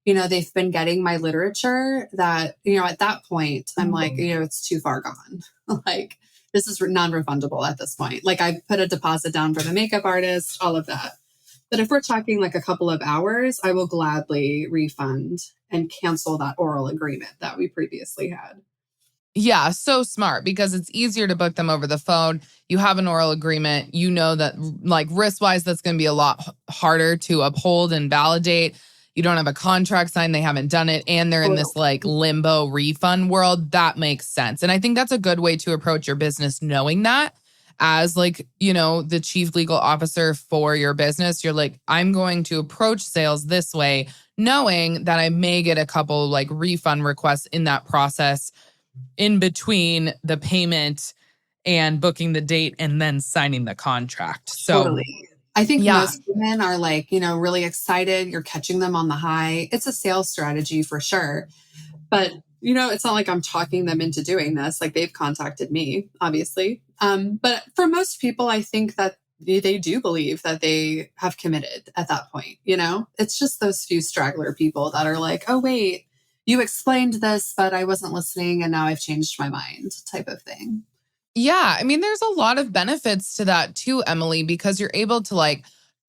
they've been getting my literature that, at that point, I'm like, it's too far gone. Like, this is non-refundable at this point. Like I put a deposit down for the makeup artist, all of that. But if we're talking like a couple of hours, I will gladly refund and cancel that oral agreement that we previously had. Yeah, so smart because it's easier to book them over the phone. You have an oral agreement. You know that like risk-wise, that's going to be a lot harder to uphold and validate. You don't have a contract signed, they haven't done it, and they're in this like limbo refund world. That makes sense. And I think that's a good way to approach your business, knowing that as the chief legal officer for your business. You're like, I'm going to approach sales this way, knowing that I may get a couple like refund requests in that process in between the payment and booking the date and then signing the contract. So totally. I think most women are really excited. You're catching them on the high. It's a sales strategy for sure. But, it's not like I'm talking them into doing this. Like they've contacted me, obviously. But for most people, I think that they do believe that they have committed at that point. It's just those few straggler people that are like, oh, wait, you explained this, but I wasn't listening and now I've changed my mind type of thing. Yeah, I mean, there's a lot of benefits to that too, Emily, because you're able to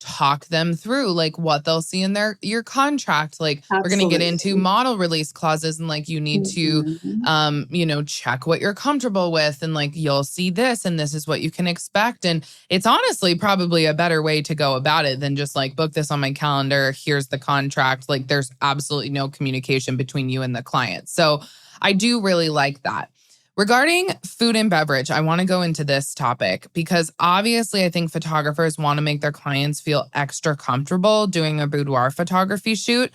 talk them through what they'll see in your contract. Like Absolutely. we're going to get into model release clauses and you need to, check what you're comfortable with and you'll see this and this is what you can expect. And it's honestly probably a better way to go about it than just book this on my calendar. Here's the contract. There's absolutely no communication between you and the client. So I do really like that. Regarding food and beverage, I want to go into this topic because obviously I think photographers want to make their clients feel extra comfortable doing a boudoir photography shoot.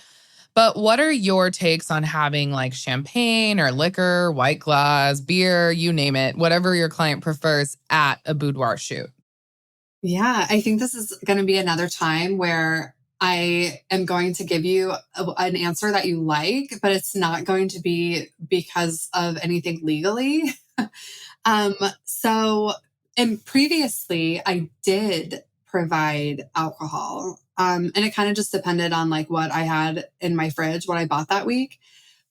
But what are your takes on having champagne or liquor, white glass, beer, you name it, whatever your client prefers at a boudoir shoot? Yeah, I think this is going to be another time where I am going to give you an answer that you like, but it's not going to be because of anything legally. Um, so, and previously I did provide alcohol. And it kind of just depended on like what I had in my fridge, what I bought that week.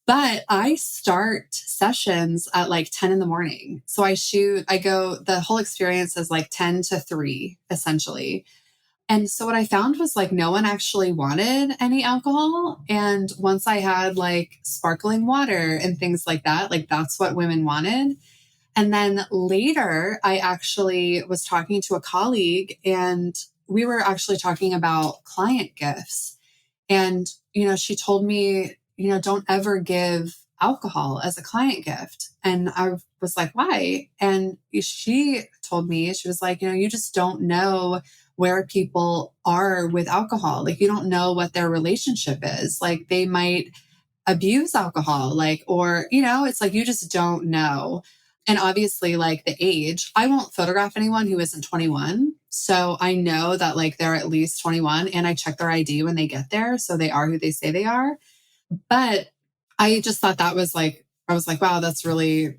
But I start sessions at like 10 in the morning. So the whole experience is like 10 to 3, essentially. And so what I found was like no one actually wanted any alcohol. And once I had like sparkling water and things like that, like that's what women wanted. And then later, I actually was talking to a colleague and we were actually talking about client gifts. And, she told me, don't ever give alcohol as a client gift. And I was like, why? And she told me, she was like, you just don't know where people are with alcohol. Like, you don't know what their relationship is. Like, they might abuse alcohol, like, or, it's like, you just don't know. And obviously, like the age, I won't photograph anyone who isn't 21. So I know that like they're at least 21 and I check their ID when they get there. So they are who they say they are. But I just thought that was like, I was like, wow,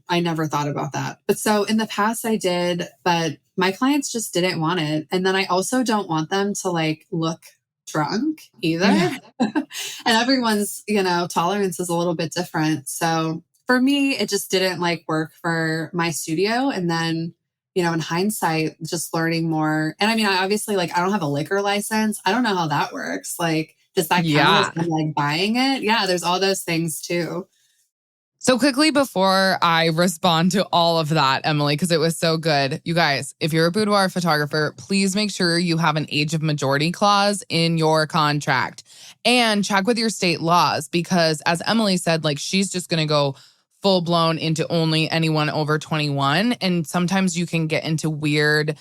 I never thought about that. But so in the past I did, but my clients just didn't want it. And then I also don't want them to like look drunk either. Yeah. And everyone's, tolerance is a little bit different. So for me, it just didn't like work for my studio. And then, in hindsight, just learning more. And I mean, I obviously like, I don't have a liquor license. I don't know how that works. Like, does that count as like buying it? Yeah, there's all those things too. So quickly before I respond to all of that, Emily, because it was so good. You guys, if you're a boudoir photographer, please make sure you have an age of majority clause in your contract and check with your state laws because as Emily said, like she's just going to go full blown into only anyone over 21. And sometimes you can get into weird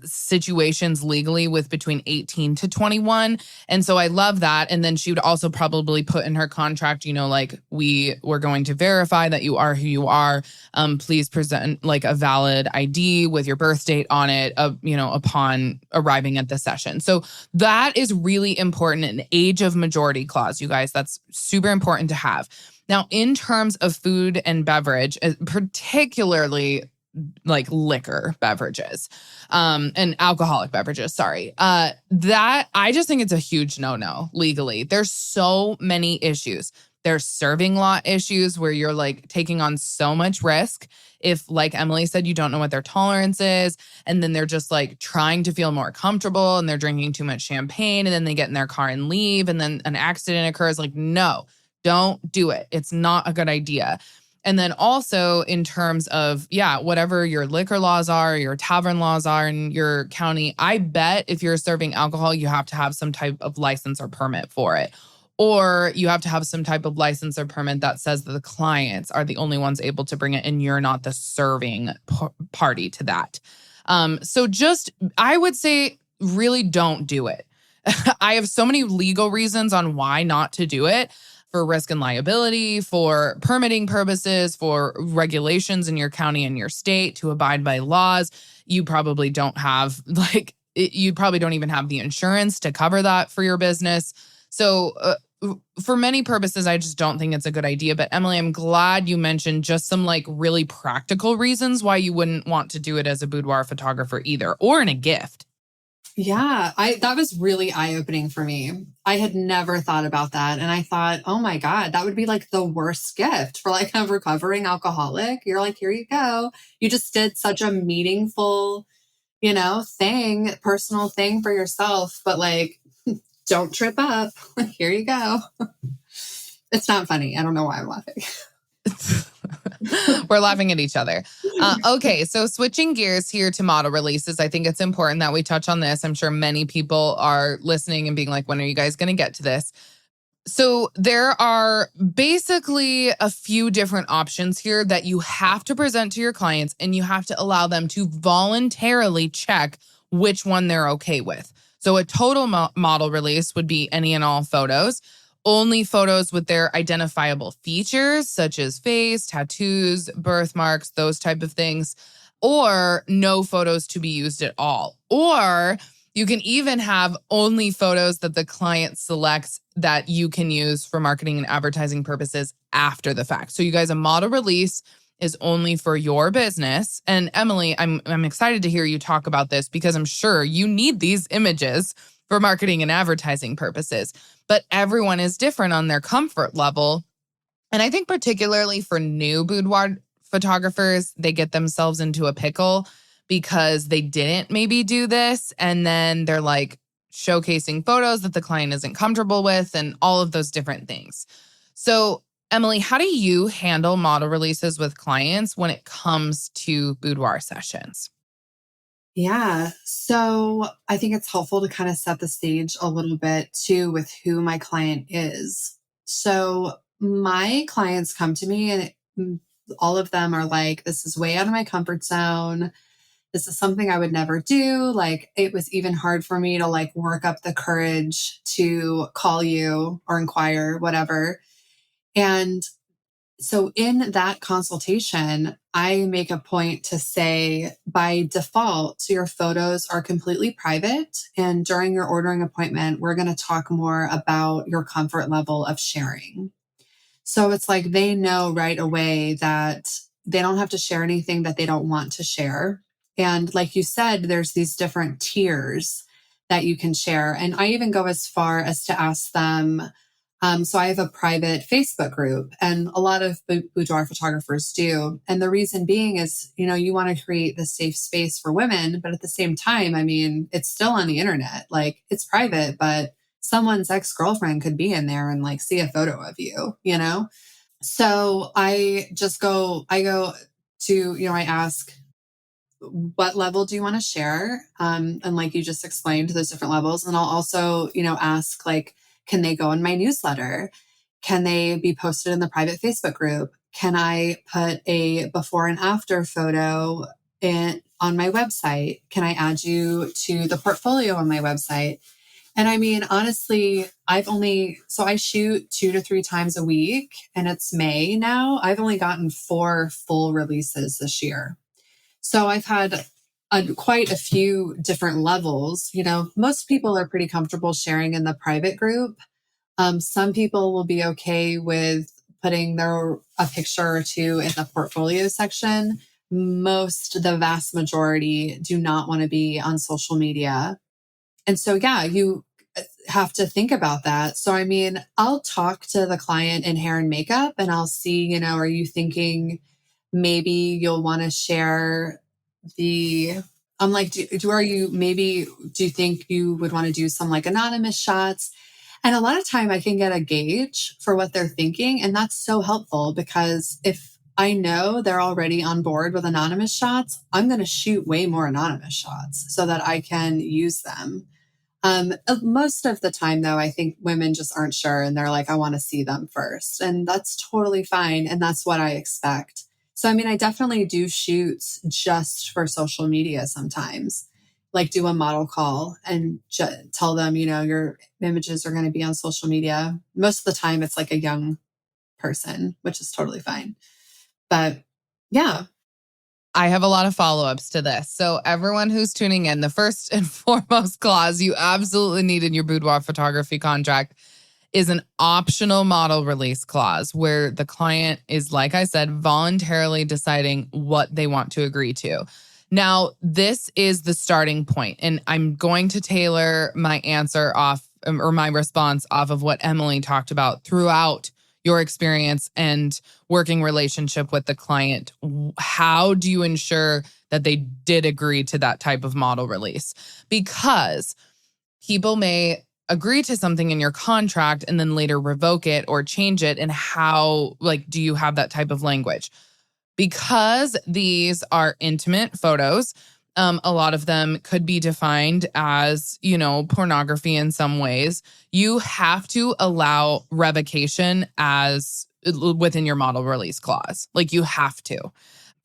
situations legally with between 18 to 21. And so I love that. And then she would also probably put in her contract, like we're going to verify that you are who you are. Please present like a valid ID with your birth date on it, upon arriving at the session. So that is really important. An age of majority clause, you guys, that's super important to have. Now, in terms of food and beverage, particularly like liquor beverages, and alcoholic beverages, that I just think it's a huge no-no legally. There's so many issues. There's serving law issues where you're like taking on so much risk. If, like Emily said, you don't know what their tolerance is, and then they're just like trying to feel more comfortable and they're drinking too much champagne and then they get in their car and leave and then an accident occurs. Like, no, don't do it. It's not a good idea. And then also in terms of, whatever your liquor laws are, your tavern laws are in your county, I bet if you're serving alcohol, you have to have some type of license or permit for it. Or you have to have some type of license or permit that says that the clients are the only ones able to bring it and you're not the serving party to that. So I would say really don't do it. I have so many legal reasons on why not to do it. For risk and liability, for permitting purposes, for regulations in your county and your state to abide by laws. You probably don't have you probably don't even have the insurance to cover that for your business. So for many purposes, I just don't think it's a good idea. But Emily, I'm glad you mentioned just some like really practical reasons why you wouldn't want to do it as a boudoir photographer either, or in a gift. Yeah, that was really eye-opening for me. I had never thought about that. And I thought, oh my God, that would be like the worst gift for like a recovering alcoholic. You're like, here you go. You just did such a meaningful, personal thing for yourself, but like, don't trip up. Here you go. It's not funny. I don't know why I'm laughing. We're laughing at each other. Okay, so switching gears here to model releases, I think it's important that we touch on this. I'm sure many people are listening and being like, when are you guys going to get to this? So there are basically a few different options here that you have to present to your clients, and you have to allow them to voluntarily check which one they're okay with. So a total model release would be any and all photos. Only photos with their identifiable features, such as face, tattoos, birthmarks, those type of things. or no photos to be used at all. Or you can even have only photos that the client selects that you can use for marketing and advertising purposes after the fact. So you guys, a model release is only for your business. And Emily, I'm excited to hear you talk about this because I'm sure you need these images for marketing and advertising purposes. But everyone is different on their comfort level. And I think particularly for new boudoir photographers, they get themselves into a pickle because they didn't maybe do this. And then they're like showcasing photos that the client isn't comfortable with and all of those different things. So Emily, how do you handle model releases with clients when it comes to boudoir sessions? Yeah. So I think it's helpful to kind of set the stage a little bit too with who my client is. So my clients come to me and all of them are like, this is way out of my comfort zone. This is something I would never do. Like, it was even hard for me to like work up the courage to call you or inquire, whatever. And so in that consultation, I make a point to say by default, your photos are completely private. And during your ordering appointment, we're going to talk more about your comfort level of sharing. So it's like they know right away that they don't have to share anything that they don't want to share. And like you said, there's these different tiers that you can share. And I even go as far as to ask them. So I have a private Facebook group, and a lot of boudoir photographers do. And the reason being is, you want to create this safe space for women, but at the same time, I mean, it's still on the internet. Like, it's private, but someone's ex-girlfriend could be in there and like see a photo of you, So I go to, I ask, what level do you want to share? And like you just explained, those different levels. And I'll also, ask like, can they go in my newsletter? Can they be posted in the private Facebook group? Can I put a before and after photo on my website? Can I add you to the portfolio on my website? And I mean, honestly, I shoot 2 to 3 times a week, and it's May now. I've only gotten 4 full releases this year. So I've had quite a few different levels. Most people are pretty comfortable sharing in the private group. Some people will be okay with putting a picture or 2 in the portfolio section. The vast majority do not want to be on social media. And so, yeah, you have to think about that. So, I mean, I'll talk to the client in hair and makeup and I'll see, are you thinking maybe you'll want to share I'm like, do you think you would want to do some like anonymous shots? And a lot of time I can get a gauge for what they're thinking. And that's so helpful because if I know they're already on board with anonymous shots, I'm going to shoot way more anonymous shots so that I can use them. Most of the time though, I think women just aren't sure and they're like, I want to see them first. And that's totally fine. And that's what I expect. So, I mean, I definitely do shoots just for social media sometimes, like do a model call and tell them, your images are going to be on social media. Most of the time it's like a young person, which is totally fine. But yeah. I have a lot of follow-ups to this. So everyone who's tuning in, the first and foremost clause you absolutely need in your boudoir photography contract is an optional model release clause where the client is, like I said, voluntarily deciding what they want to agree to. Now, this is the starting point, and I'm going to tailor my answer or my response off of what Emily talked about throughout your experience and working relationship with the client. How do you ensure that they did agree to that type of model release? Because people may agree to something in your contract and then later revoke it or change it. And how, do you have that type of language? Because these are intimate photos, a lot of them could be defined as, pornography in some ways. You have to allow revocation as within your model release clause. Like, you have to.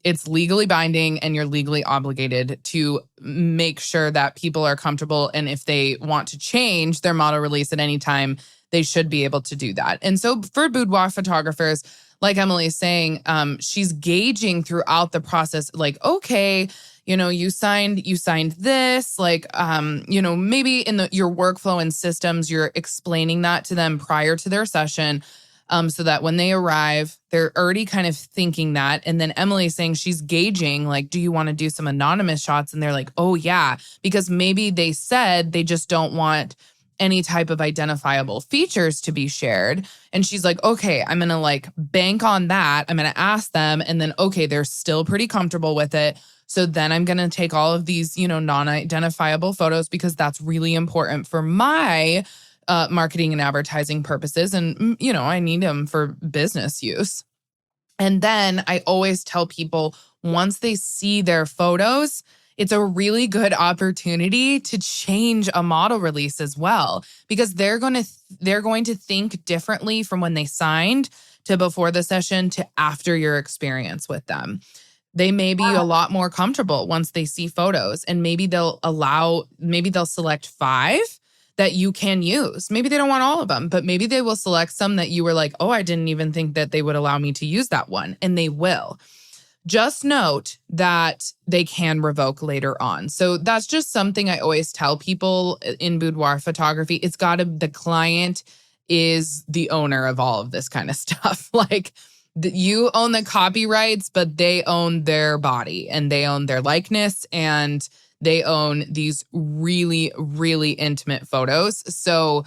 It's legally binding and you're legally obligated to make sure that people are comfortable. And if they want to change their model release at any time, they should be able to do that. And so for boudoir photographers, like Emily's saying, she's gauging throughout the process, like, okay, you signed this, like, maybe in your workflow and systems, you're explaining that to them prior to their session. So that when they arrive, they're already kind of thinking that. And then Emily's saying she's gauging, like, do you want to do some anonymous shots? And they're like, oh, yeah, because maybe they said they just don't want any type of identifiable features to be shared. And she's like, okay, I'm going to like bank on that. I'm going to ask them. And then, okay, they're still pretty comfortable with it. So then I'm going to take all of these, non-identifiable photos because that's really important for my marketing and advertising purposes. And, I need them for business use. And then I always tell people once they see their photos, it's a really good opportunity to change a model release as well, because they're going to think differently from when they signed to before the session to after your experience with them. They may be a lot more comfortable once they see photos, and maybe they'll select 5 that you can use. Maybe they don't want all of them, but maybe they will select some that you were like, oh, I didn't even think that they would allow me to use that one. And they will. Just note that they can revoke later on. So that's just something I always tell people in boudoir photography. The client is the owner of all of this kind of stuff. Like, you own the copyrights, but they own their body and they own their likeness and they own these really, really intimate photos. So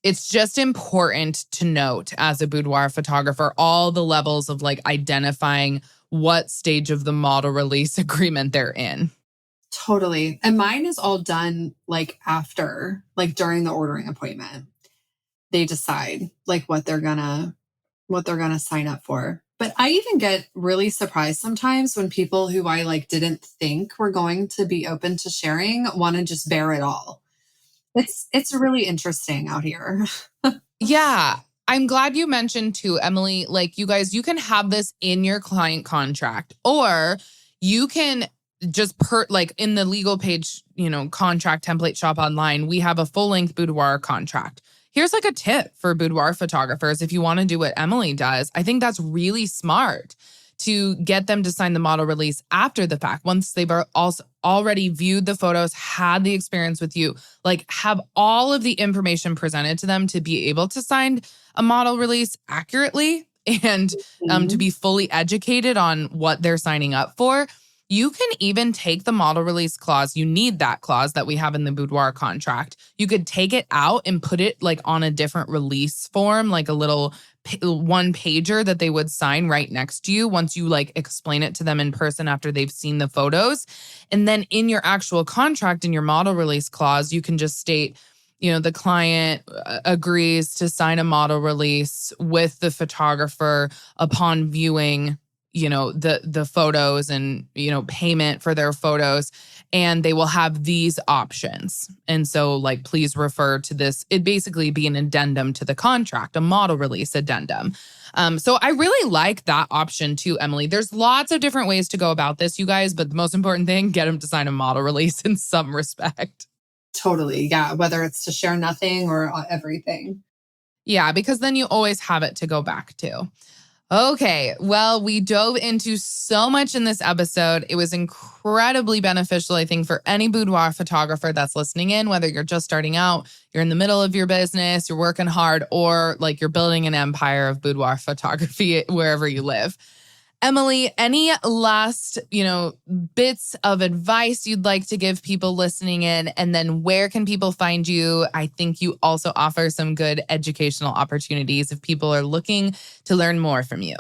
it's just important to note as a boudoir photographer, all the levels of like identifying what stage of the model release agreement they're in. Totally. And mine is all done like after, like during the ordering appointment. They decide like what they're gonna sign up for. But I even get really surprised sometimes when people who I like didn't think were going to be open to sharing want to just bear it all. It's really interesting out here. Yeah. I'm glad you mentioned too, Emily, like you guys, you can have this in your client contract, or you can just like in the Legal Paige, contract template shop online, we have a full length boudoir contract. Here's like a tip for boudoir photographers. If you want to do what Emily does, I think that's really smart to get them to sign the model release after the fact. Once they've also already viewed the photos, had the experience with you, like have all of the information presented to them to be able to sign a model release accurately and to be fully educated on what they're signing up for. You can even take the model release clause. You need that clause that we have in the boudoir contract. You could take it out and put it like on a different release form, like a little one pager that they would sign right next to you once you like explain it to them in person after they've seen the photos. And then in your actual contract, in your model release clause, you can just state, the client agrees to sign a model release with the photographer upon viewing the photos and, payment for their photos, and they will have these options. And so like, please refer to this. It'd basically be an addendum to the contract, a model release addendum. So I really like that option too, Emily. There's lots of different ways to go about this, you guys, but the most important thing, get them to sign a model release in some respect. Totally. Yeah. Whether it's to share nothing or everything. Yeah, because then you always have it to go back to. Okay, well, we dove into so much in this episode. It was incredibly beneficial, I think, for any boudoir photographer that's listening in, whether you're just starting out, you're in the middle of your business, you're working hard, or like you're building an empire of boudoir photography wherever you live. Emily, any last, bits of advice you'd like to give people listening in? And then where can people find you? I think you also offer some good educational opportunities if people are looking to learn more from you.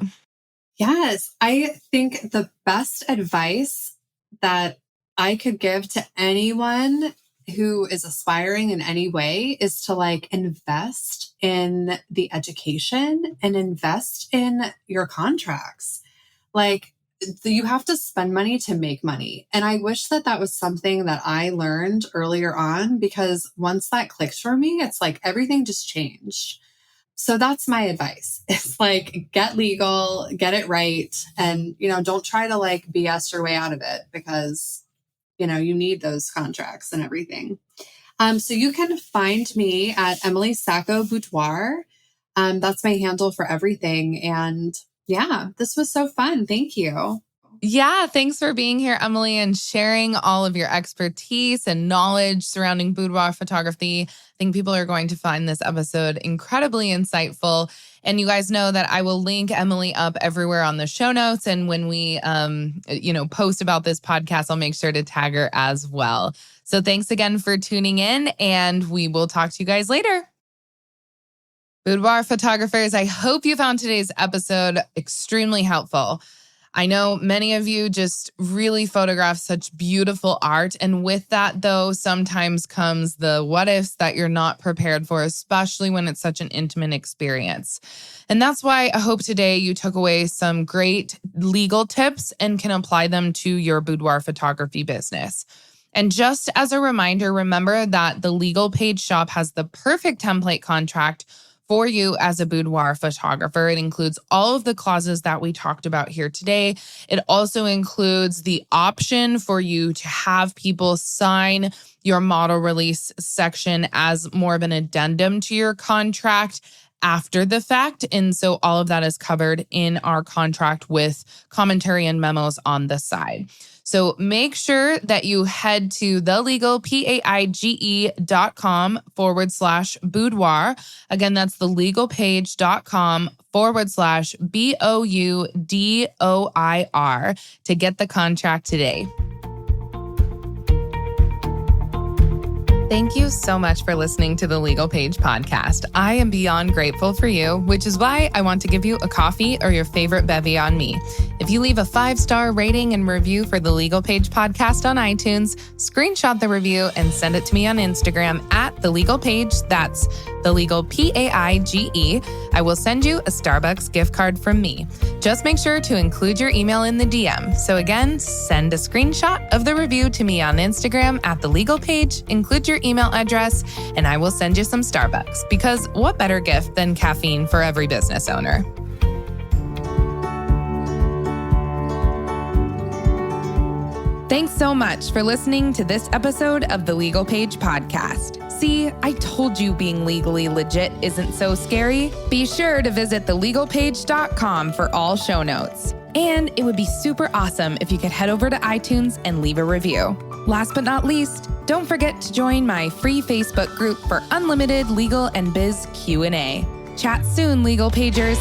Yes, I think the best advice that I could give to anyone who is aspiring in any way is to like invest in the education and invest in your contracts. Like, you have to spend money to make money. And I wish that was something that I learned earlier on, because once that clicked for me, it's like everything just changed. So that's my advice. It's like, get legal, get it right. And, don't try to like BS your way out of it, because, you need those contracts and everything. So you can find me at Emily Sacco Boudoir. That's my handle for everything. And Yeah, this was so fun. Thank you. Yeah, thanks for being here, Emily, and sharing all of your expertise and knowledge surrounding boudoir photography. I think people are going to find this episode incredibly insightful. And you guys know that I will link Emily up everywhere on the show notes. And when we, post about this podcast, I'll make sure to tag her as well. So thanks again for tuning in, and we will talk to you guys later. Boudoir photographers, I hope you found today's episode extremely helpful. I know many of you just really photograph such beautiful art. And with that, though, sometimes comes the what ifs that you're not prepared for, especially when it's such an intimate experience. And that's why I hope today you took away some great legal tips and can apply them to your boudoir photography business. And just as a reminder, remember that the Legal Paige shop has the perfect template contract for you as a boudoir photographer. It includes all of the clauses that we talked about here today. It also includes the option for you to have people sign your model release section as more of an addendum to your contract after the fact. And so all of that is covered in our contract with commentary and memos on the side. So make sure that you head to thelegalpaige.com/boudoir. Again, that's thelegalpaige.com/BOUDOIR to get the contract today. Thank you so much for listening to the Legal Paige Podcast. I am beyond grateful for you, which is why I want to give you a coffee or your favorite bevy on me. If you leave a 5-star rating and review for the Legal Paige Podcast on iTunes, screenshot the review and send it to me on Instagram at The Legal Paige. That's The Legal Paige. I will send you a Starbucks gift card from me. Just make sure to include your email in the DM. So again, send a screenshot of the review to me on Instagram at The Legal Paige, include your email address, and I will send you some Starbucks, because what better gift than caffeine for every business owner? Thanks so much for listening to this episode of the Legal Paige Podcast. See, I told you being legally legit isn't so scary. Be sure to visit thelegalpaige.com for all show notes. And it would be super awesome if you could head over to iTunes and leave a review. Last but not least, don't forget to join my free Facebook group for unlimited legal and biz Q&A. Chat soon, Legal Pagers.